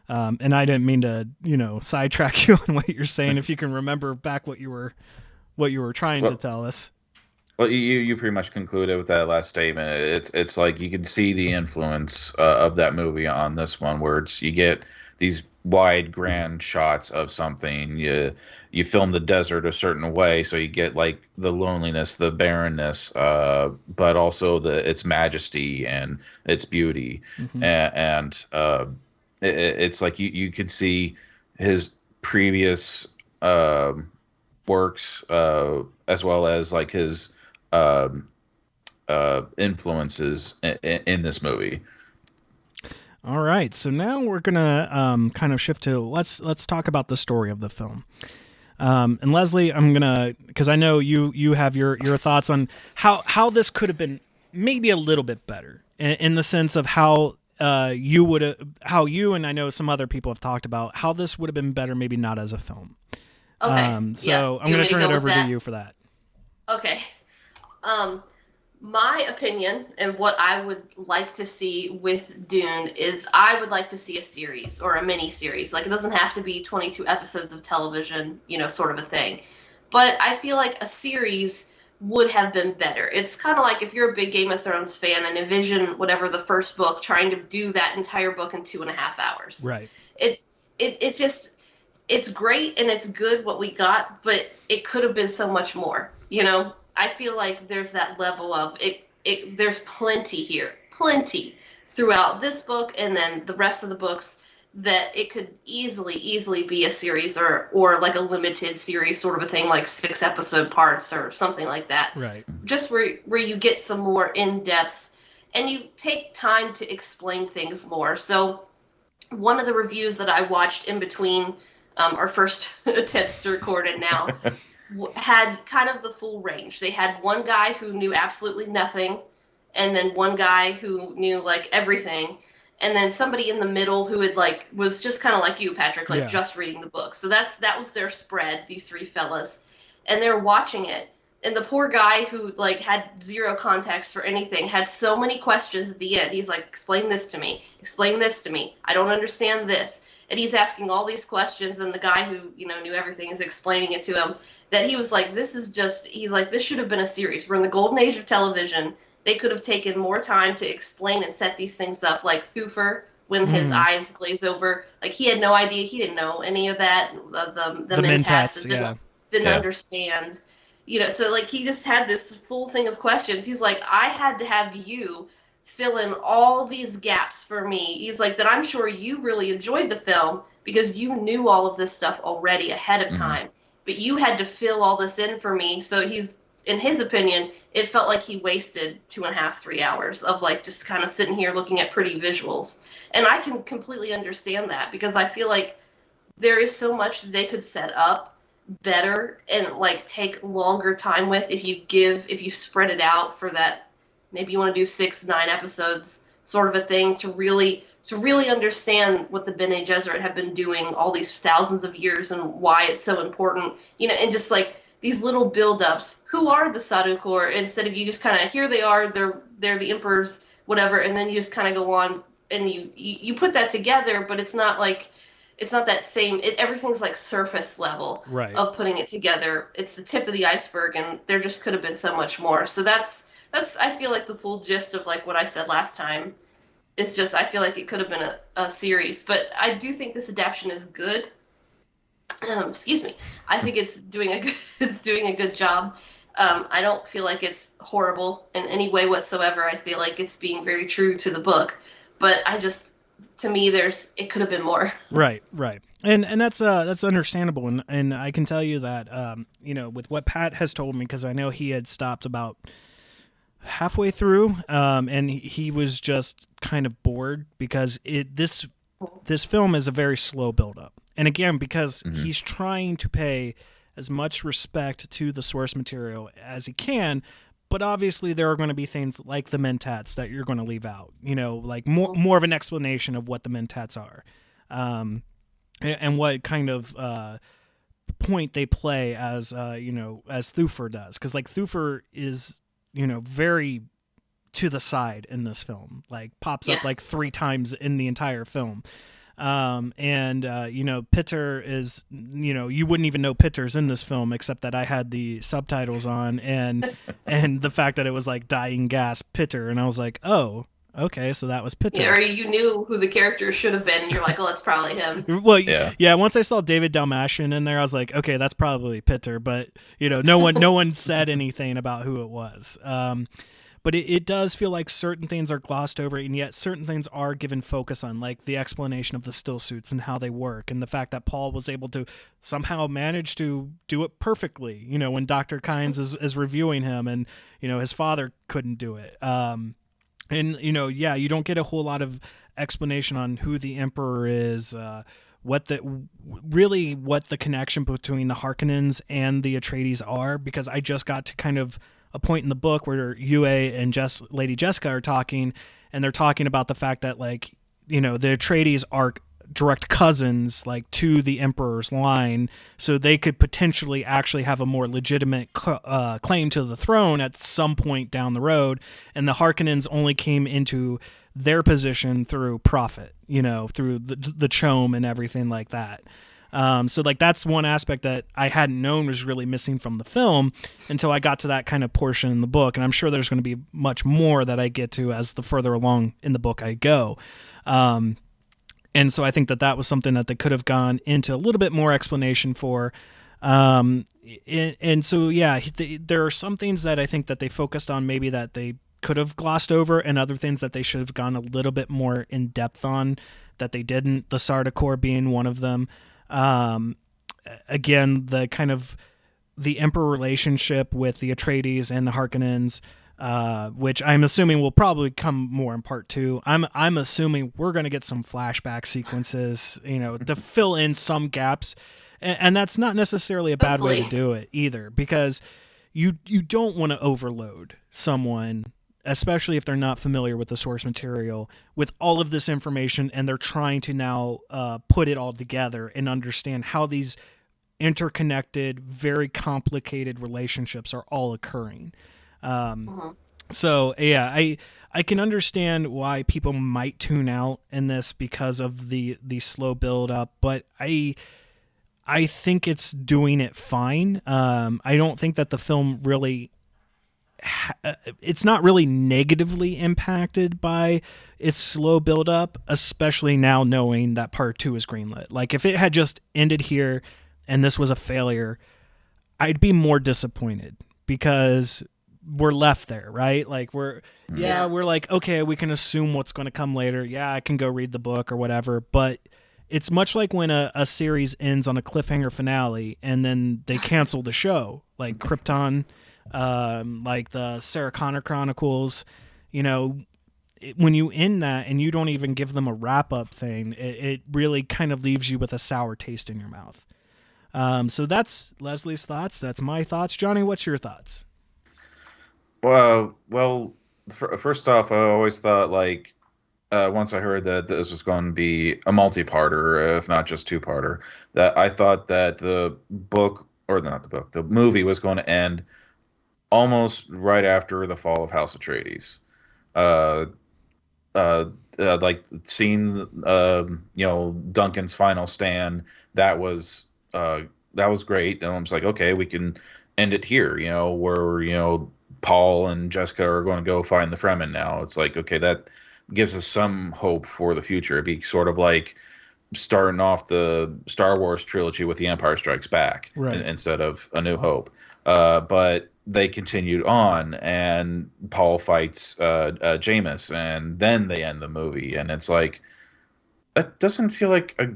And I didn't mean to, sidetrack you on what you're saying. If you can remember back what you were trying to tell us. Well, you pretty much concluded with that last statement. It's like you can see the influence of that movie on this one, where you get these wide, grand shots of something. You film the desert a certain way, so you get like the loneliness, the barrenness, but also its majesty and its beauty, and it's like you could see his previous works as well as like his influences in this movie. All right, so now we're gonna kind of shift to let's talk about the story of the film. And Leslie, I'm gonna, because I know you have your thoughts on how this could have been maybe a little bit better in the sense of how you and I know some other people have talked about how this would have been better, maybe not as a film. Okay. So I'm gonna turn it over to you for that. Okay. My opinion and what I would like to see with Dune is I would like to see a series or a mini series. Like, it doesn't have to be 22 episodes of television, sort of a thing. But I feel like a series would have been better. It's kind of like if you're a big Game of Thrones fan and envision whatever the first book, trying to do that entire book in 2.5 hours. Right. It's just, it's great and it's good what we got, but it could have been so much more, I feel like there's that level of it. There's plenty throughout this book and then the rest of the books that it could easily be a series or like a limited series sort of a thing, like 6 episode parts or something like that. Right. Just where you get some more in depth and you take time to explain things more. So one of the reviews that I watched in between our first attempts to record it now had kind of the full range. They had one guy who knew absolutely nothing, and then one guy who knew like everything, and then somebody in the middle who had was just kind of like you, Patrick, just reading the book. So that was their spread, these 3 fellas, and they're watching it. And the poor guy who had zero context for anything had so many questions at the end. He's like, explain this to me, I don't understand this. And he's asking all these questions, and the guy who, knew everything is explaining it to him, that he was like, this should have been a series. We're in the golden age of television. They could have taken more time to explain and set these things up, like Thufir, when his eyes glaze over. Like, he had no idea. He didn't know any of that. The Mentats didn't understand. So, he just had this full thing of questions. He's like, I had to have you fill in all these gaps for me. He's like, that I'm sure you really enjoyed the film because you knew all of this stuff already ahead of time, but you had to fill all this in for me. So in his opinion, it felt like he wasted 2.5, 3 hours of just kind of sitting here looking at pretty visuals. And I can completely understand that because I feel like there is so much they could set up better and take longer time with if you spread it out for that. Maybe you want to do 6, 9 episodes, sort of a thing, to really understand what the Bene Gesserit have been doing all these thousands of years and why it's so important, and just these little build-ups. Who are the Sadukor? Instead of you just kind of, here they are, they're the emperors, whatever, and then you just kind of go on and you put that together, but it's not that same. Everything's surface level of putting it together. It's the tip of the iceberg, and there just could have been so much more. So that's I feel like the full gist of what I said last time is just I feel like it could have been a series, but I do think this adaptation is good. Excuse me. I think it's doing a good job. I don't feel like it's horrible in any way whatsoever. I feel like it's being very true to the book, but to me, it could have been more. Right. And that's understandable. And I can tell you that, with what Pat has told me, because I know he had stopped about halfway through, and he was just kind of bored because this film is a very slow build-up. And again, because he's trying to pay as much respect to the source material as he can, but obviously there are going to be things like the mentats that you're going to leave out, like more of an explanation of what the mentats are, and what kind of point they play as as Thufir does, because like Thufir is very to the side in this film, like pops up like 3 times in the entire film. Pitter is, you wouldn't even know Pitter's in this film except that I had the subtitles on and the fact that it was like dying gas Pitter, and I was like, oh, okay, so that was Pitter. Yeah, or you knew who the character should have been, and you're like, oh, it's probably him. Well, yeah. Once I saw David Dalmatian in there, I was like, okay, that's probably Pitter, but no one said anything about who it was. But it does feel like certain things are glossed over, and yet certain things are given focus on, like the explanation of the still suits and how they work, and the fact that Paul was able to somehow manage to do it perfectly, when Dr. Kynes is reviewing him, and, his father couldn't do it. You don't get a whole lot of explanation on who the Emperor is, what the connection between the Harkonnens and the Atreides are, because I just got to kind of a point in the book where Yue and Lady Jessica are talking, and they're talking about the fact that, like, the Atreides are direct cousins, like, to the Emperor's line, so they could potentially actually have a more legitimate claim to the throne at some point down the road, and the Harkonnens only came into their position through profit, through the Chom and everything like that. So like that's one aspect that I hadn't known was really missing from the film until I got to that kind of portion in the book. And I'm sure there's going to be much more that I get to as the further along in the book I go. And so I think that was something that they could have gone into a little bit more explanation for. There are some things that I think that they focused on maybe that they could have glossed over, and other things that they should have gone a little bit more in depth on that they didn't, the Sardaukar being one of them. Again, the kind of the Emperor relationship with the Atreides and the Harkonnens, which I'm assuming will probably come more in part 2. I'm assuming we're going to get some flashback sequences, to fill in some gaps, and that's not necessarily a bad way to do it either, because you don't want to overload someone, especially if they're not familiar with the source material, with all of this information, and they're trying to now put it all together and understand how these interconnected, very complicated relationships are all occurring. So yeah, I can understand why people might tune out in this because of the slow build up, but I think it's doing it fine. I don't think that the film really it's not really negatively impacted by its slow build up, especially now knowing that part 2 is greenlit. Like if it had just ended here and this was a failure, I'd be more disappointed because we're left there, right? Like we're like, okay, we can assume what's going to come later. Yeah, I can go read the book or whatever, but it's much like when a series ends on a cliffhanger finale and then they cancel the show, like Krypton, like the Sarah Connor Chronicles. When you end that and you don't even give them a wrap-up thing, it really kind of leaves you with a sour taste in your mouth. So that's Leslie's thoughts. That's my thoughts. Johnny, what's your thoughts? Well, first off, I always thought, like, once I heard that this was going to be a multi-parter, if not just two-parter, that I thought that the movie was going to end almost right after the fall of House Atreides. Like seeing Duncan's final stand, that was great, and I was like, okay, we can end it here, where Paul and Jessica are going to go find the Fremen now. It's like, okay, that gives us some hope for the future. It'd be sort of like starting off the Star Wars trilogy with The Empire Strikes Back, right, instead of A New Hope. But they continued on, and Paul fights Jameis, and then they end the movie, and it's like, that doesn't feel like a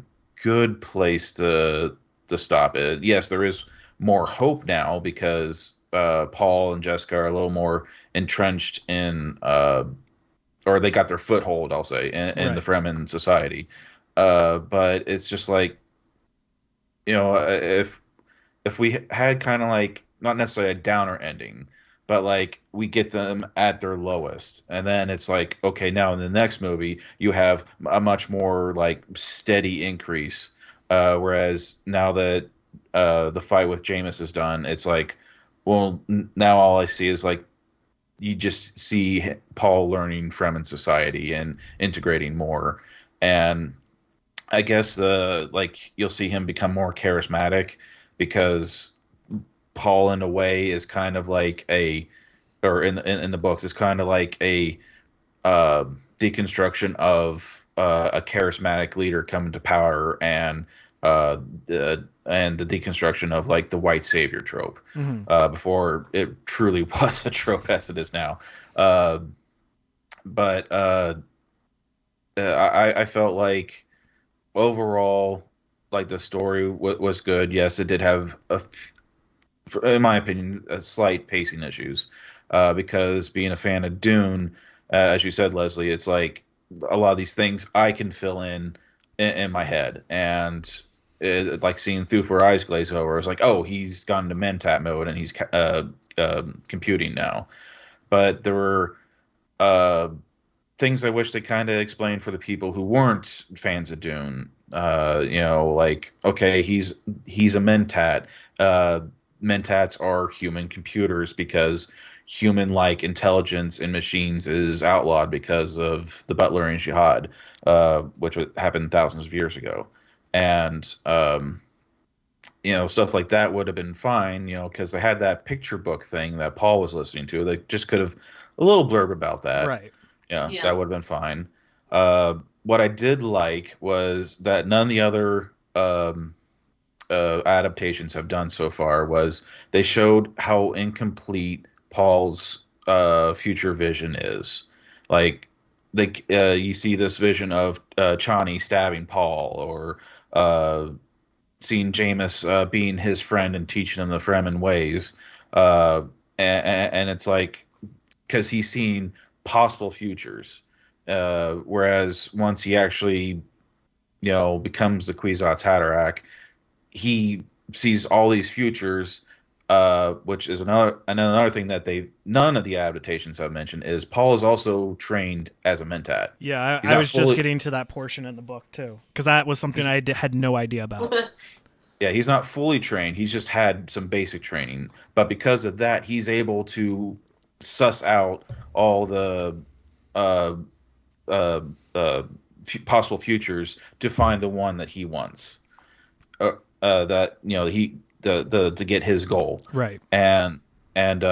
good place to stop it. Yes, there is more hope now because Paul and Jessica are a little more entrenched in, or they got their foothold, I'll say, in the Fremen society. But it's just like, if we had kind of like, not necessarily a downer ending, but like we get them at their lowest, and then it's like, okay, now in the next movie you have a much more like steady increase, whereas now that the fight with Jameis is done, it's like, well, now all I see is like you just see Paul learning Fremen society and integrating more, and I guess like you'll see him become more charismatic because Paul in a way is kind of like or in the books is kind of like a deconstruction of a charismatic leader coming to power, and the deconstruction of like the white savior trope, before it truly was a trope as it is now. But I felt like overall, like the story was good. Yes, it did have in my opinion, slight pacing issues, because being a fan of Dune, as you said, Leslie, it's like a lot of these things I can fill in my head, and like seeing Thufir eyes glaze over, it's like, oh, he's gone into Mentat mode and he's computing now. But there were things I wish they kind of explained for the people who weren't fans of Dune. Like, okay, he's a Mentat. Mentats are human computers because human-like intelligence in machines is outlawed because of the Butlerian Jihad, which happened thousands of years ago. And, stuff like that would have been fine, because they had that picture book thing that Paul was listening to. They just could have a little blurb about that. Right. Yeah. That would have been fine. What I did like was that none of the other adaptations have done so far was they showed how incomplete Paul's future vision is. Like, you see this vision of Chani stabbing Paul, or seeing Jameis being his friend and teaching him the Fremen ways, and it's like, because he's seen possible futures, whereas once he actually becomes the Kwisatz Haderach, he sees all these futures, which is another thing that none of the adaptations have mentioned, is Paul is also trained as a Mentat. Yeah, I was just getting to that portion in the book too, because that was something I had no idea about. Yeah, he's not fully trained. He's just had some basic training, but because of that, he's able to suss out all the possible futures to find the one that he wants. That to get his goal, right? And I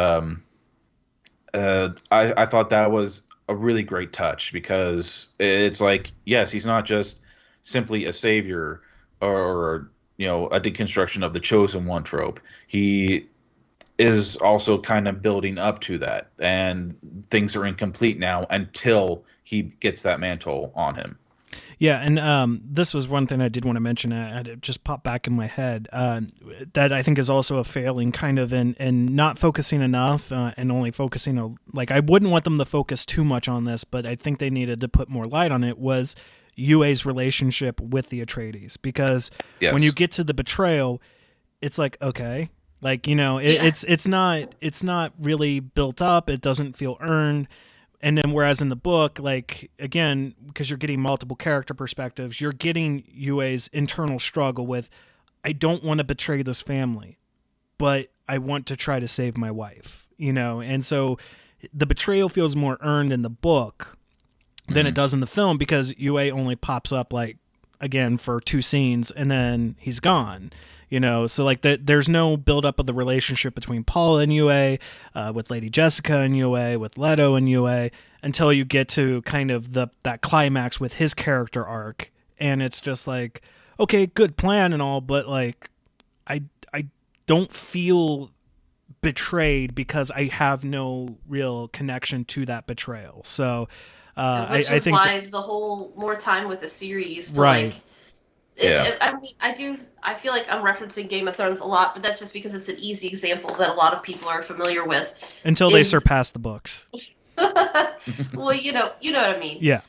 thought that was a really great touch, because it's like, yes, he's not just simply a savior or a deconstruction of the chosen one trope. He is also kind of building up to that, and things are incomplete now until he gets that mantle on him. Yeah, and this was one thing I did want to mention, and it just popped back in my head, that I think is also a failing kind of in not focusing enough, and only focusing, I wouldn't want them to focus too much on this, but I think they needed to put more light on it, was UA's relationship with the Atreides. Because when you get to the betrayal, it's like, okay, it's not really built up, it doesn't feel earned. And then whereas in the book, again, because you're getting multiple character perspectives, you're getting UA's internal struggle with, I don't want to betray this family, but I want to try to save my wife, And so the betrayal feels more earned in the book than it does in the film, because UA only pops up, again, for 2 scenes, and then he's gone. So there's no buildup of the relationship between Paul and UA, with Lady Jessica and UA, with Leto and UA, until you get to kind of that climax with his character arc, and it's just like, okay, good plan and all, but I don't feel betrayed because I have no real connection to that betrayal. So which I is think why the whole more time with the series, right. I feel like I'm referencing Game of Thrones a lot, but that's just because it's an easy example that a lot of people are familiar with. Until they surpass the books. Well, you know what I mean. Yeah.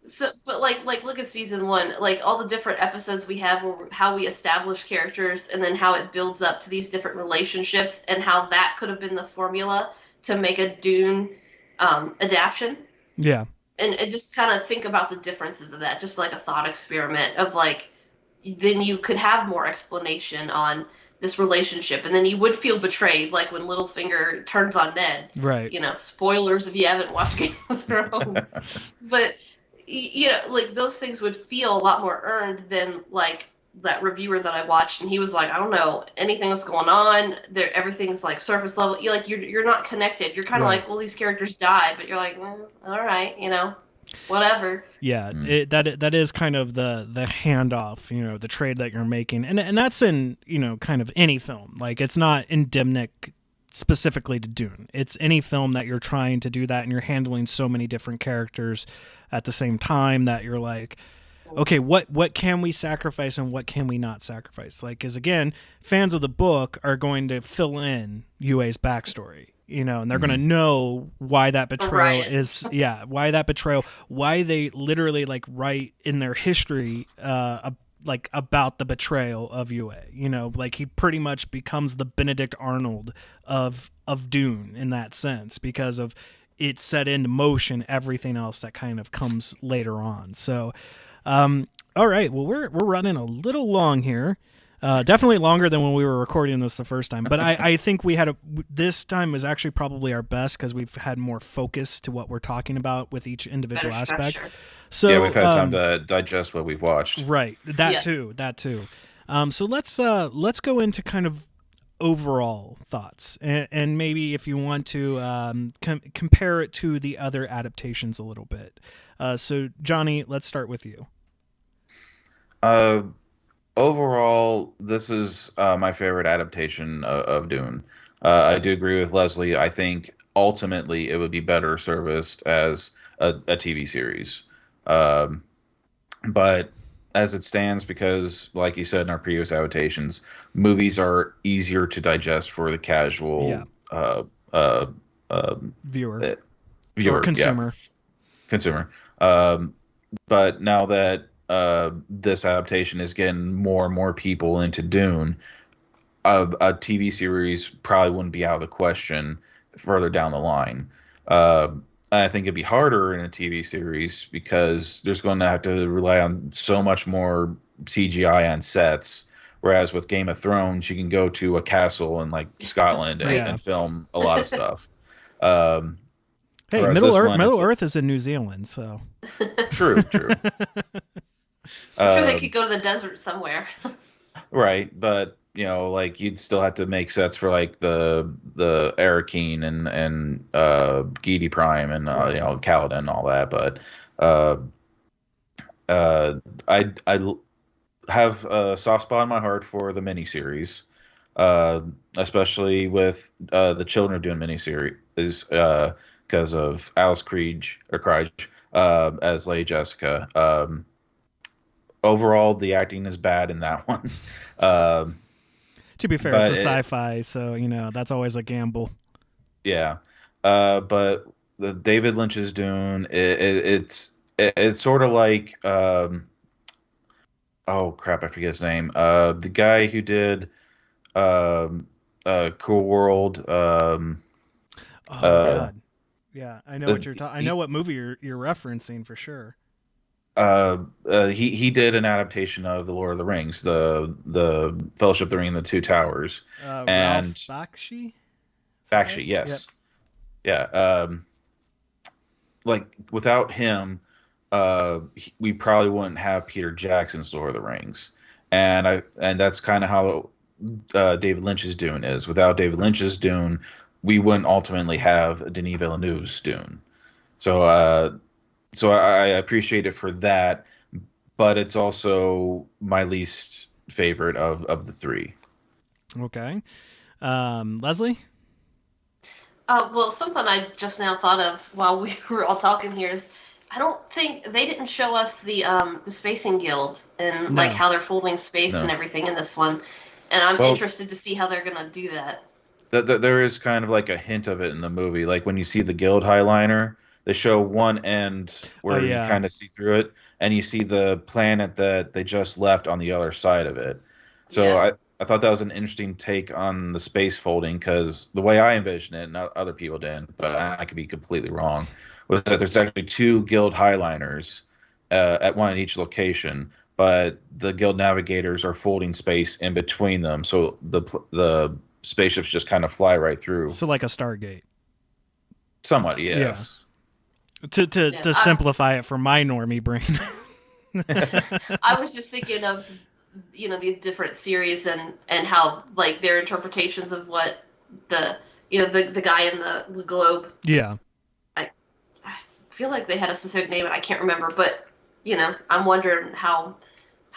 So, but look at season 1, all the different episodes we have, how we establish characters, and then how it builds up to these different relationships, and how that could have been the formula to make a Dune adaptation. Yeah. And just kind of think about the differences of that, just like a thought experiment of like, then you could have more explanation on this relationship, and then you would feel betrayed, like when Littlefinger turns on Ned. Right. You know, spoilers if you haven't watched Game of Thrones. But, you know, like those things would feel a lot more earned than like that reviewer that I watched, and he was like, I don't know anything was going on. There, everything's like surface level. You're not connected. You're kind of like, well, these characters died, but you're like, well, all right, you know, whatever. Yeah, that is kind of the handoff, you know, the trade that you're making, and that's in, you know, kind of any film. Like, it's not endemic specifically to Dune. It's any film that you're trying to do that, and you're handling so many different characters at the same time that you're like, okay, what can we sacrifice and what can we not sacrifice? Like, because again, fans of the book are going to fill in Yue's backstory, you know, and they're going to know why that betrayal is, why that betrayal, why they literally like write in their history, like about the betrayal of Yue, you know, like he pretty much becomes the Benedict Arnold of Dune in that sense, because of it set into motion everything else that kind of comes later on. So, all right, well, we're running a little long here. Definitely longer than when we were recording this the first time, but I think this time was actually probably our best because we've had more focus to what we're talking about with each individual aspect. So yeah, we've had time to digest what we've watched. Right. That too. So let's go into kind of overall thoughts, and maybe if you want to compare it to the other adaptations a little bit. So Johnny, let's start with you. Overall, this is my favorite adaptation of Dune. I do agree with Leslie. I think ultimately it would be better serviced as a TV series. But as it stands, because like you said in our previous adaptations, movies are easier to digest for the casual viewer or consumer. Consumer. But now that this adaptation is getting more and more people into Dune, a TV series probably wouldn't be out of the question further down the line. I think it'd be harder in a TV series because there's going to have to rely on so much more CGI on sets. Whereas with Game of Thrones, you can go to a castle in like Scotland and film a lot of stuff. Hey, Middle Earth is in New Zealand, so true. I'm sure they could go to the desert somewhere. Right, but you know, like you'd still have to make sets for like the Arakeen and Geedy Prime and you know, Kaladin and all that. But I have a soft spot in my heart for the miniseries, especially with the Children of Dune miniseries, because of Alice Krige as Leigh Jessica. Overall, the acting is bad in that one. To be fair, it's a sci-fi, so you know that's always a gamble. Yeah, but the David Lynch's Dune, it's sort of like oh crap, I forget his name. The guy who did Cool World. God, yeah, I know what you're talking. I know what movie you're referencing for sure. He did an adaptation of The Lord of the Rings, the Fellowship of the Ring and the Two Towers, and Ralph Bakshi, yes, yep. Yeah. Like without him, we probably wouldn't have Peter Jackson's Lord of the Rings, and that's kind of how David Lynch's Dune is. Without David Lynch's Dune, we wouldn't ultimately have Denis Villeneuve's Dune. So I appreciate it for that, but it's also my least favorite of the three. Okay. Leslie? Well, something I just now thought of while we were all talking here is I don't think they didn't show us the Spacing Guild and like how they're folding space and everything in this one, and I'm interested to see how they're gonna do that. There is kind of like a hint of it in the movie, like when you see the Guild Highliner. They show one end where you kind of see through it, and you see the planet that they just left on the other side of it. So I thought that was an interesting take on the space folding, because the way I envision it, and other people didn't, but I could be completely wrong, was that there's actually 2 guild highliners at one at each location, but the guild navigators are folding space in between them, so the spaceships just kind of fly right through. So like a Stargate. Somewhat, yes. Yeah. To simplify it for my normie brain. I was just thinking of, the different series and how, like, their interpretations of what the guy in the globe. Yeah. I feel like they had a specific name and I can't remember, but, I'm wondering how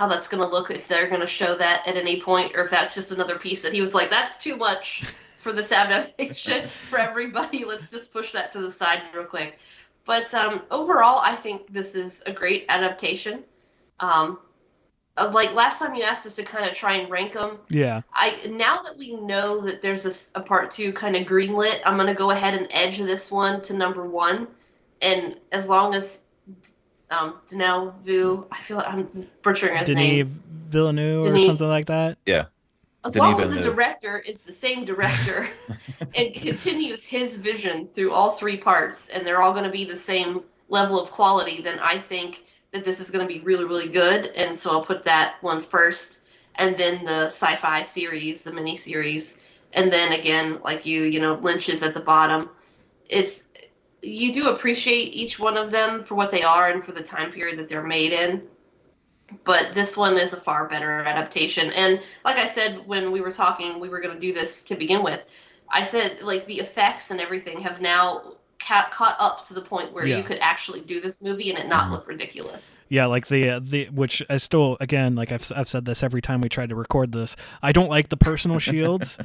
that's going to look, if they're going to show that at any point, or if that's just another piece that he was like, that's too much for this adaptation for everybody. Let's just push that to the side real quick. But overall, I think this is a great adaptation. Like last time you asked us to kind of try and rank them. Yeah. Now that we know that there's a part 2 kind of greenlit, I'm going to go ahead and edge this one to number 1. And as long as Denis Villeneuve, I feel like I'm butchering his name. Denis Villeneuve or something like that? Yeah. As long as the director is the same director and continues his vision through all 3 parts, and they're all going to be the same level of quality, then I think that this is going to be really, really good. And so I'll put that one first, and then the sci-fi series, the mini-series, and then again, like Lynch is at the bottom. You do appreciate each one of them for what they are and for the time period that they're made in. But this one is a far better adaptation. And like I said, when we were talking, we were going to do this to begin with. I said, like, the effects and everything have now caught up to the point where you could actually do this movie and it not look ridiculous. Yeah, like the which I still, again, like I've said this every time we try to record this, I don't like the personal shields,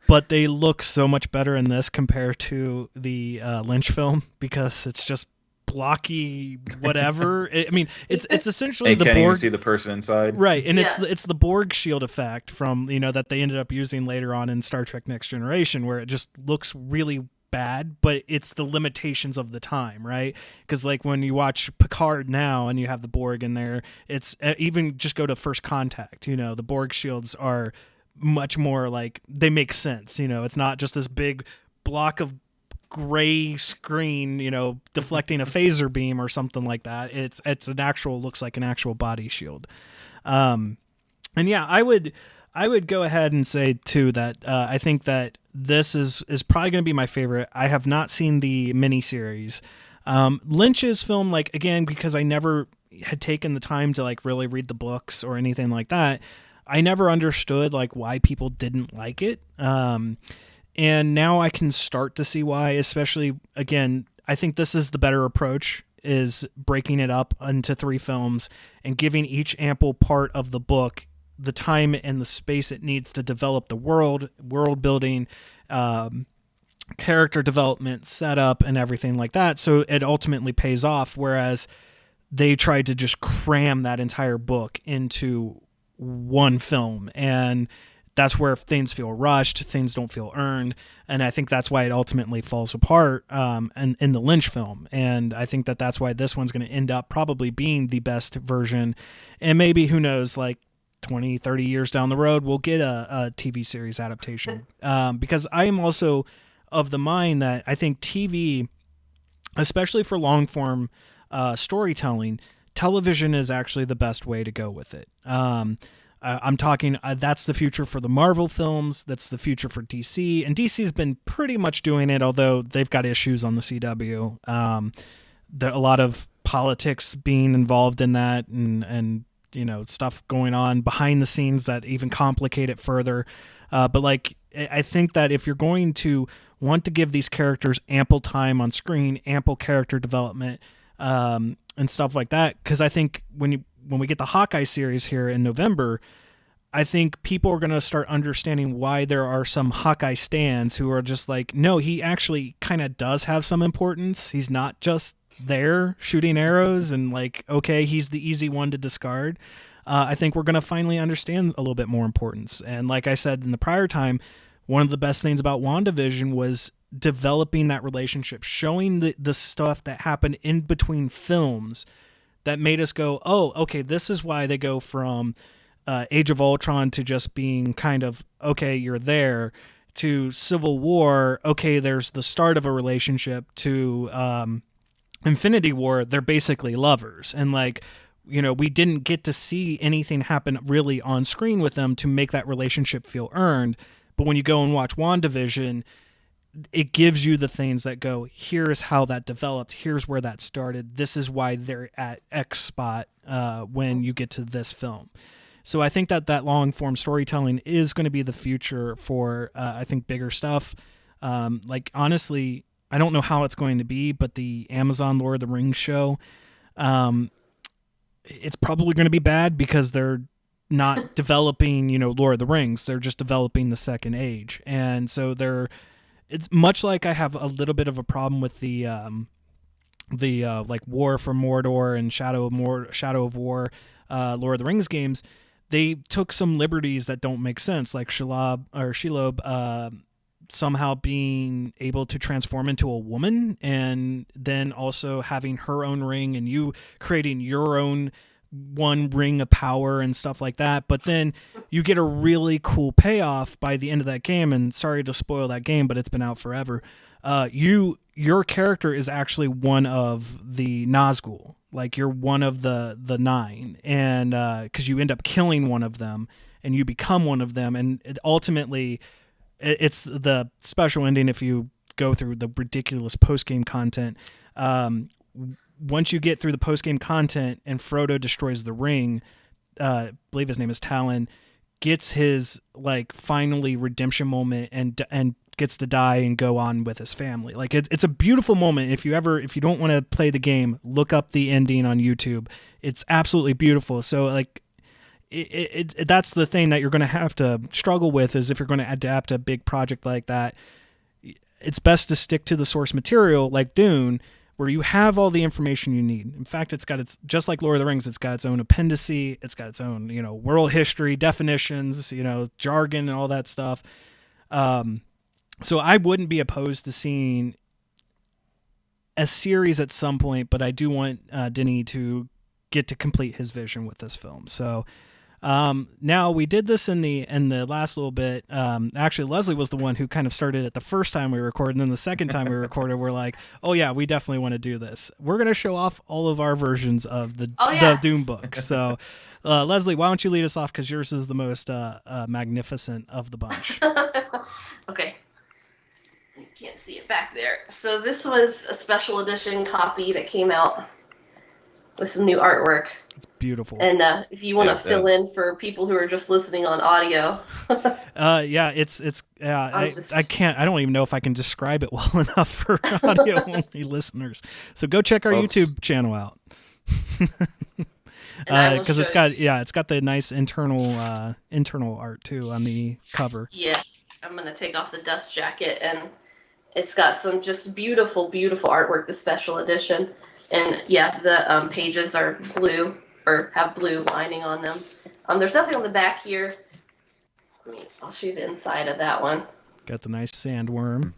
but they look so much better in this compared to the Lynch film, because it's just blocky whatever. I mean, it's essentially the can't Borg. Even see the person inside, right? And it's the Borg shield effect from that they ended up using later on in Star Trek Next Generation, where it just looks really bad, but it's the limitations of the time, right? Because like when you watch Picard now and you have the Borg in there, it's even just go to First Contact, the Borg shields are much more like, they make sense. It's not just this big block of gray screen, deflecting a phaser beam or something like that. It's an actual, looks like an actual body shield. And yeah, I would go ahead and say too that I think that this is probably going to be my favorite. I have not seen the miniseries. Lynch's film, like, again, because I never had taken the time to like really read the books or anything like that, I never understood like why people didn't like it. And now I can start to see why, especially, again, I think this is the better approach, is breaking it up into 3 films and giving each ample part of the book the time and the space it needs to develop the world building, character development, setup, and everything like that. So it ultimately pays off. Whereas they tried to just cram that entire book into one film, and that's where things feel rushed, things don't feel earned, and I think that's why it ultimately falls apart in the Lynch film. And I think that that's why this one's going to end up probably being the best version, and maybe, who knows, like 20, 30 years down the road, we'll get a TV series adaptation. Because I am also of the mind that I think TV, especially for long form storytelling, television is actually the best way to go with it. I'm talking, that's the future for the Marvel films. That's the future for DC. And DC's been pretty much doing it, although they've got issues on the CW. There a lot of politics being involved in that, and stuff going on behind the scenes that even complicate it further. But like, I think that if you're going to want to give these characters ample time on screen, ample character development, and stuff like that, because I think when we get the Hawkeye series here in November, I think people are going to start understanding why there are some Hawkeye stans who are just like, no, he actually kind of does have some importance. He's not just there shooting arrows and like, okay, he's the easy one to discard. I think we're going to finally understand a little bit more importance. And like I said in the prior time, one of the best things about WandaVision was developing that relationship, showing the stuff that happened in between films that made us go, oh, okay, this is why they go from Age of Ultron to just being kind of, okay, you're there, to Civil War, okay, there's the start of a relationship, to Infinity War, they're basically lovers. And like, you know, we didn't get to see anything happen really on screen with them to make that relationship feel earned. But when you go and watch WandaVision, it gives you the things that go, here's how that developed, here's where that started, this is why they're at X spot when you get to this film. So I think that long form storytelling is going to be the future for, I think, bigger stuff. Like, honestly, I don't know how it's going to be, but the Amazon Lord of the Rings show, it's probably going to be bad because they're not developing, you know, Lord of the Rings. They're just developing the Second Age. And so it's much like I have a little bit of a problem with the like War for Mordor and Shadow of War, Lord of the Rings games. They took some liberties that don't make sense, like Shelob somehow being able to transform into a woman, and then also having her own ring, and you creating your own one ring of power and stuff like that. But then you get a really cool payoff by the end of that game, and sorry to spoil that game, but it's been out forever. Your character is actually one of the Nazgul. Like, you're one of the 9, and because you end up killing one of them and you become one of them, and ultimately it's the special ending. If you go through the ridiculous post-game content, once you get through the post-game content and Frodo destroys the ring, I believe his name is Talon, gets his like finally redemption moment and gets to die and go on with his family. Like, it's a beautiful moment. If you don't want to play the game, look up the ending on YouTube. It's absolutely beautiful. So like, that's the thing that you're going to have to struggle with, is if you're going to adapt a big project like that, it's best to stick to the source material like Dune, where you have all the information you need. In fact, it's just like Lord of the Rings, it's got its own appendice, it's got its own, you know, world history, definitions, you know, jargon and all that stuff. So I wouldn't be opposed to seeing a series at some point, but I do want Denis to get to complete his vision with this film. So now we did this in the last little bit. Actually, Leslie was the one who kind of started it the first time we recorded, and then the second time we recorded, we're like, oh yeah, we definitely want to do this. We're going to show off all of our versions of the Dune book. So Leslie, why don't you lead us off, because yours is the most magnificent of the bunch. Okay. You can't see it back there. So this was a special edition copy that came out with some new artwork. It's beautiful. And if you want to fill in for people who are just listening on audio. I don't even know if I can describe it well enough for audio only listeners. So go check our YouTube channel out. Because it's got the nice internal art too on the cover. Yeah, I'm gonna take off the dust jacket, and it's got some just beautiful, beautiful artwork, the special edition. And yeah, the pages are blue, or have blue lining on them. There's nothing on the back here. I'll show you the inside of that one. Got the nice sandworm.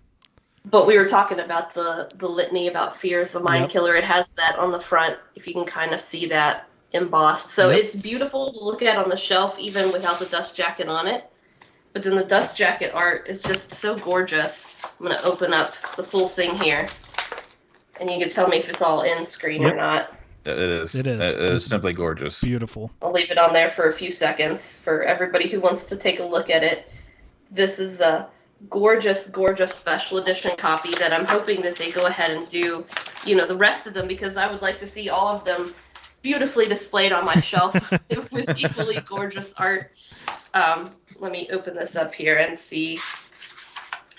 But we were talking about the litany about fear is the mind killer. It has that on the front, if you can kind of see that embossed. So it's beautiful to look at on the shelf, even without the dust jacket on it. But then the dust jacket art is just so gorgeous. I'm going to open up the full thing here, and you can tell me if it's all in screen or not. It is. It is. It is simply gorgeous. Beautiful. I'll leave it on there for a few seconds for everybody who wants to take a look at it. This is a gorgeous, gorgeous special edition copy that I'm hoping that they go ahead and do, you know, the rest of them, because I would like to see all of them beautifully displayed on my shelf with equally gorgeous art. Let me open this up here and see.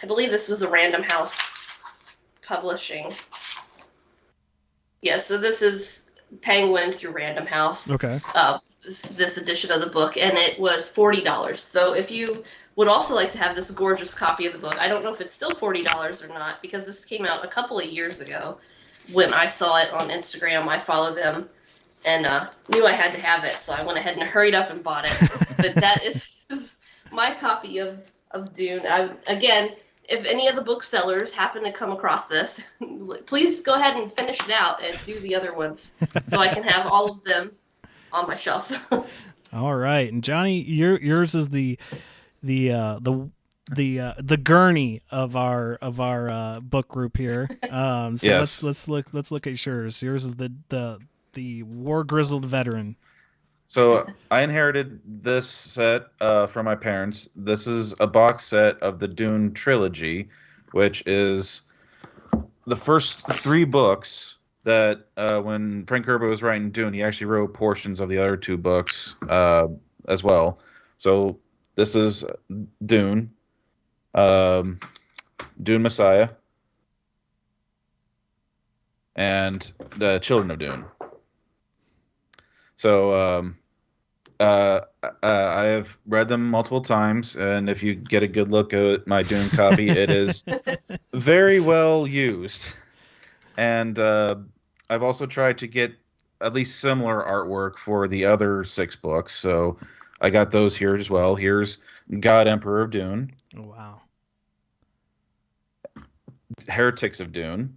I believe this was a Random House publishing. Yeah, so this is Penguin through Random House. Okay. This edition of the book, and it was $40. So if you would also like to have this gorgeous copy of the book, I don't know if it's still $40 or not, because this came out a couple of years ago when I saw it on Instagram. I follow them and knew I had to have it, so I went ahead and hurried up and bought it. But that is my copy of Dune. Again, if any of the booksellers happen to come across this, please go ahead and finish it out and do the other ones so I can have all of them on my shelf. All right, and Johnny, yours is the Gurney of our book group here. So Yes. let's look at yours. Yours is the war grizzled veteran. So I inherited this set from my parents. This is a box set of the Dune trilogy, which is the first 3 books that when Frank Herbert was writing Dune, he actually wrote portions of the other 2 books as well. So this is Dune, Dune Messiah, and the Children of Dune. So I have read them multiple times, and if you get a good look at my Dune copy, it is very well used. And I've also tried to get at least similar artwork for the other 6 books, so I got those here as well. Here's God Emperor of Dune. Oh, wow. Heretics of Dune.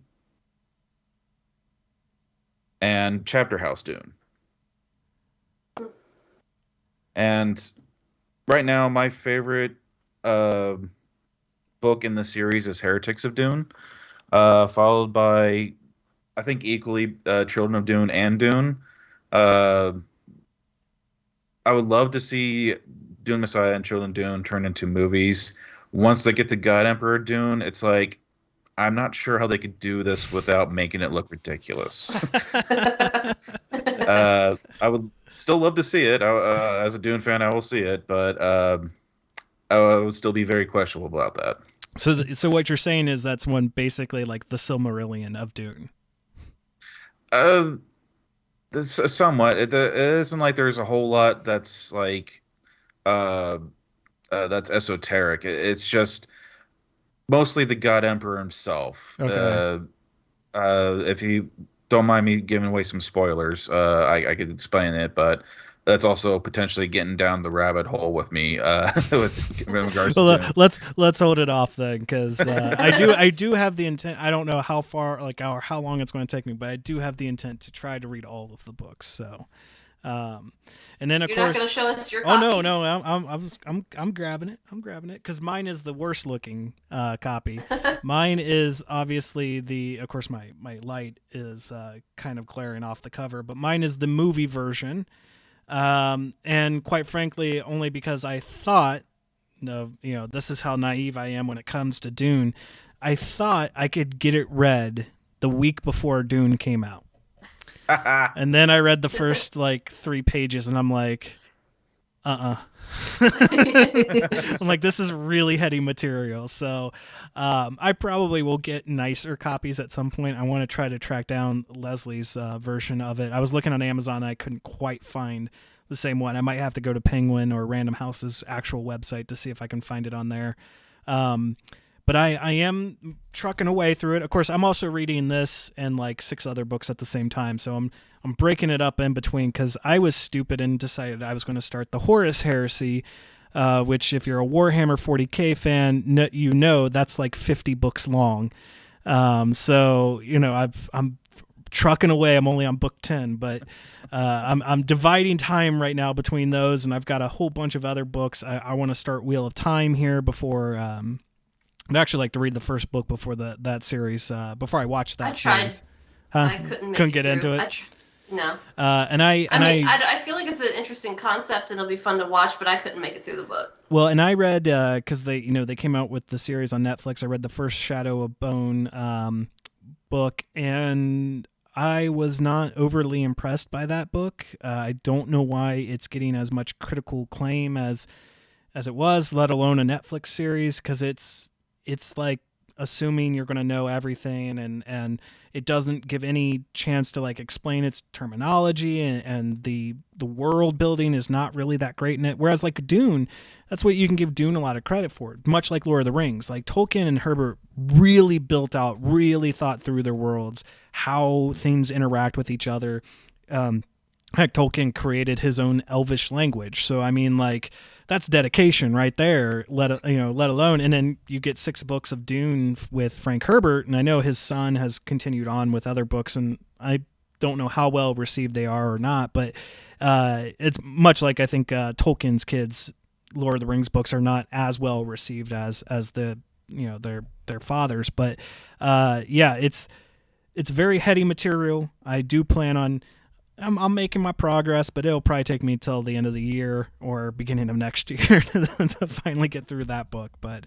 And Chapter House Dune. And right now, my favorite book in the series is Heretics of Dune, followed by, I think, equally Children of Dune and Dune. I would love to see Dune Messiah and Children of Dune turn into movies. Once they get to God Emperor Dune, it's like, I'm not sure how they could do this without making it look ridiculous. I would still love to see it. As a Dune fan, I will see it, but I would still be very questionable about that. So what you're saying is that's one basically like the Silmarillion of Dune. Somewhat. It isn't like there's a whole lot that's like that's esoteric. It's just mostly the God Emperor himself. Okay. If you don't mind me giving away some spoilers, I could explain it, but that's also potentially getting down the rabbit hole with me with in regards to let's hold it off then, because I do have the intent. I don't know how far, like, or how long it's going to take me, but I do have the intent to try to read all of the books. So, and then of You're course, not going to show us your copy? Oh no, I'm grabbing it. I'm grabbing it because mine is the worst looking copy. Mine is obviously of course my light is kind of glaring off the cover, but mine is the movie version. And quite frankly, only because I thought, this is how naive I am when it comes to Dune. I thought I could get it read the week before Dune came out. And then I read the first 3 pages and I'm like, I'm like, this is really heady material. So I probably will get nicer copies at some point. I want to try to track down Leslie's version of it. I was looking on Amazon and I couldn't quite find the same one. I might have to go to Penguin or Random House's actual website to see if I can find it on there. But I am trucking away through it. Of course, I'm also reading this and 6 other books at the same time. So I'm breaking it up in between because I was stupid and decided I was going to start the Horus Heresy, which if you're a Warhammer 40K fan, that's 50 books long. So I'm trucking away. I'm only on book 10, but I'm dividing time right now between those, and I've got a whole bunch of other books. I want to start Wheel of Time here before. I'd actually like to read the first book before that series. Before I watch that series. I couldn't get into it. No. I feel like it's an interesting concept and it'll be fun to watch, but I couldn't make it through the book. Well, and I read because they came out with the series on Netflix. I read the first Shadow of Bone book, and I was not overly impressed by that book. I don't know why it's getting as much critical acclaim as it was, let alone a Netflix series, because it's like assuming you're going to know everything, and it doesn't give any chance to explain its terminology, and the world building is not really that great in it. Whereas Dune, that's what you can give Dune a lot of credit for, much like Lord of the Rings. Tolkien and Herbert really built out, really thought through their worlds, how things interact with each other. Heck, Tolkien created his own Elvish language. So, that's dedication right there, let alone. And then you get 6 books of Dune with Frank Herbert, and I know his son has continued on with other books, and I don't know how well received they are or not, but it's much like I think Tolkien's kids' Lord of the Rings books are not as well received as the their fathers, but it's very heady material. I do plan on I'm making my progress, but it'll probably take me till the end of the year or beginning of next year to finally get through that book. But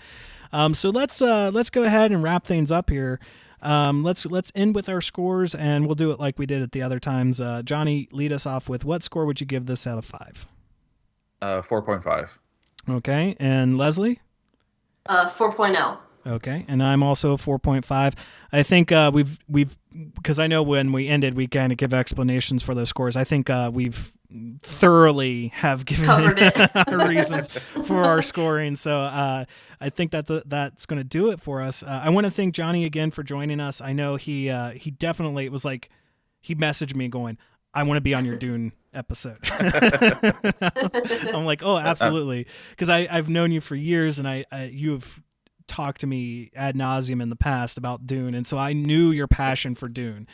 so let's go ahead and wrap things up here. Let's end with our scores, and we'll do it like we did at the other times. Johnny, lead us off with what score would you give this out of 5? 4.5. Okay, and Leslie? 4.0. Okay, and I'm also 4.5. I think we've because I know when we ended, we kind of give explanations for those scores. I think we've thoroughly have given our reasons for our scoring. So I think that's going to do it for us. I want to thank Johnny again for joining us. I know he definitely, it was like he messaged me going, I want to be on your Dune episode. I'm like, oh, absolutely. Because I've known you for years, and you've talked to me ad nauseum in the past about Dune, and so I knew your passion for Dune.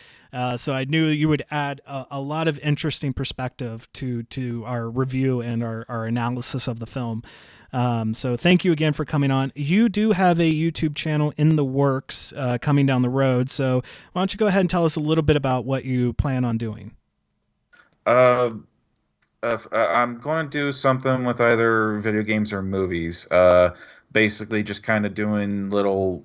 So I knew you would add a lot of interesting perspective to our review and our analysis of the film. So thank you again for coming on. You do have a YouTube channel in the works coming down the road. So why don't you go ahead and tell us a little bit about what you plan on doing? I'm going to do something with either video games or movies. Basically, just kind of doing little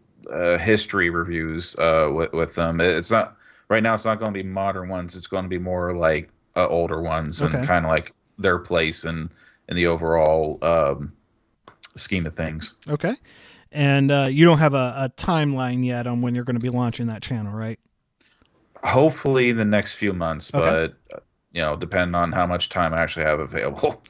history reviews with them. It's not right now. It's not going to be modern ones. It's going to be more like older ones, and kind of like their place in the overall scheme of things. Okay. And you don't have a timeline yet on when you're going to be launching that channel, right? Hopefully in the next few months, but depending on how much time I actually have available.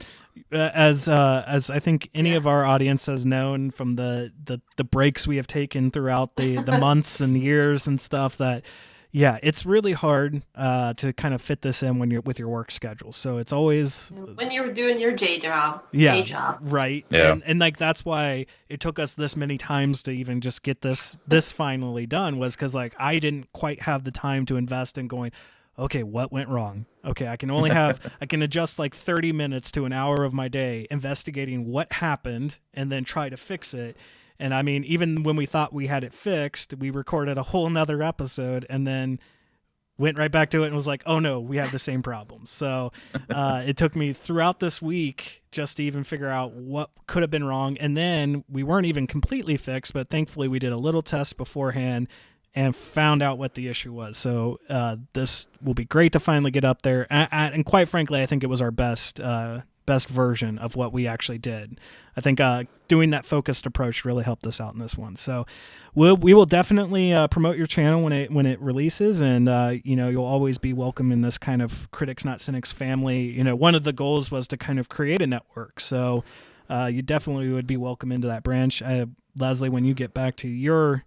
As I think any of our audience has known from the breaks we have taken throughout the months and years and stuff, that it's really hard to kind of fit this in when you're with your work schedule. So it's always when you're doing your day job, right. And like that's why it took us this many times to even just get this finally done, was because like I didn't quite have the time to invest in going, okay, what went wrong? Okay, I can adjust like 30 minutes to an hour of my day investigating what happened and then try to fix it. And I mean, even when we thought we had it fixed, we recorded a whole nother episode and then went right back to it and was like, oh no, we have the same problem. So it took me throughout this week just to even figure out what could have been wrong. And then we weren't even completely fixed, but thankfully we did a little test beforehand and found out what the issue was. So this will be great to finally get up there. And quite frankly, I think it was our best version of what we actually did. I think doing that focused approach really helped us out in this one. So we will definitely promote your channel when it releases, and you'll always be welcome in this kind of Critics Not Cynics family. One of the goals was to kind of create a network. So you definitely would be welcome into that branch. Leslie, when you get back to your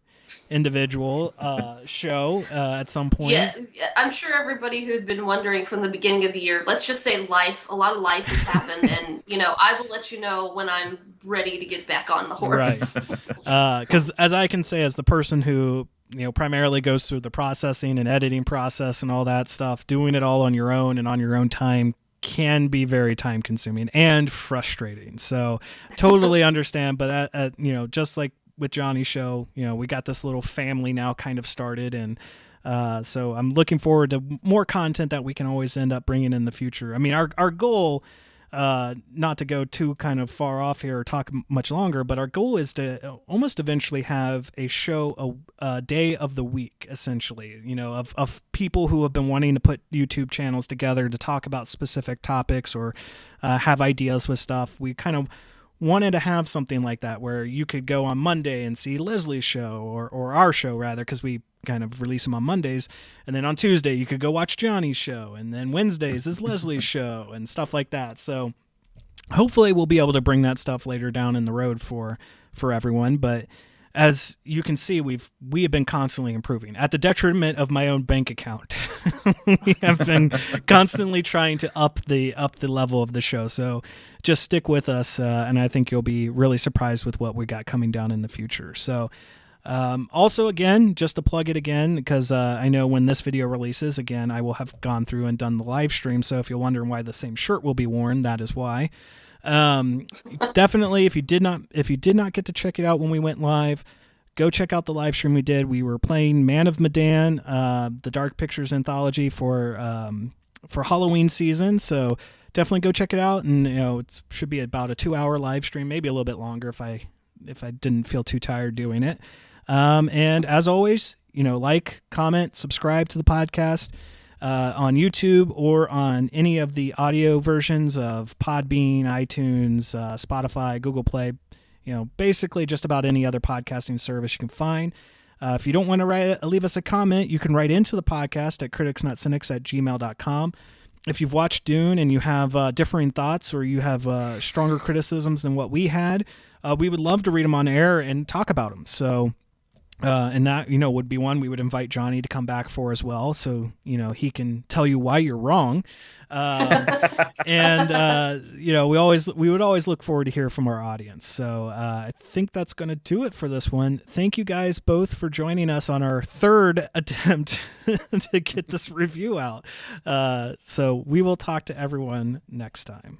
individual show at some point. Yeah, I'm sure everybody who'd been wondering from the beginning of the year, let's just say a lot of life has happened, and I will let you know when I'm ready to get back on the horse. Right. Because as I can say, as the person who primarily goes through the processing and editing process and all that stuff, doing it all on your own and on your own time can be very time consuming and frustrating. So totally understand, but just like with Johnny's show, we got this little family now kind of started, and so I'm looking forward to more content that we can always end up bringing in the future. I mean, our goal, not to go too kind of far off here or talk much longer, but our goal is to almost eventually have a show a day of the week, essentially, of people who have been wanting to put YouTube channels together to talk about specific topics or have ideas with stuff. We kind of wanted to have something like that where you could go on Monday and see Leslie's show or our show rather, because we kind of release them on Mondays, and then on Tuesday you could go watch Johnny's show, and then Wednesdays is Leslie's show and stuff like that. So hopefully we'll be able to bring that stuff later down in the road for everyone. But as you can see, we have been constantly improving at the detriment of my own bank account. We have been constantly trying to up the level of the show. So just stick with us, and I think you'll be really surprised with what we got coming down in the future. So Also, again, just to plug it again, because I know when this video releases, again, I will have gone through and done the live stream. So if you're wondering why the same shirt will be worn, that is why. Definitely, if you did not get to check it out when we went live, go check out the live stream we did. We were playing Man of Medan, the Dark Pictures anthology for Halloween season. So definitely go check it out. And it should be about a 2-hour live stream, maybe a little bit longer if I didn't feel too tired doing it. And as always, like, comment, subscribe to the podcast on YouTube or on any of the audio versions of Podbean, iTunes, Spotify, Google Play, basically just about any other podcasting service you can find. If you don't want to leave us a comment, you can write into the podcast at criticsnotcynics@gmail.com. If you've watched Dune and you have differing thoughts or you have stronger criticisms than what we had, we would love to read them on air and talk about them. So, and that, would be one we would invite Johnny to come back for as well. So, he can tell you why you're wrong. And, we would always look forward to hear from our audience. So, I think that's going to do it for this one. Thank you guys both for joining us on our third attempt to get this review out. So we will talk to everyone next time.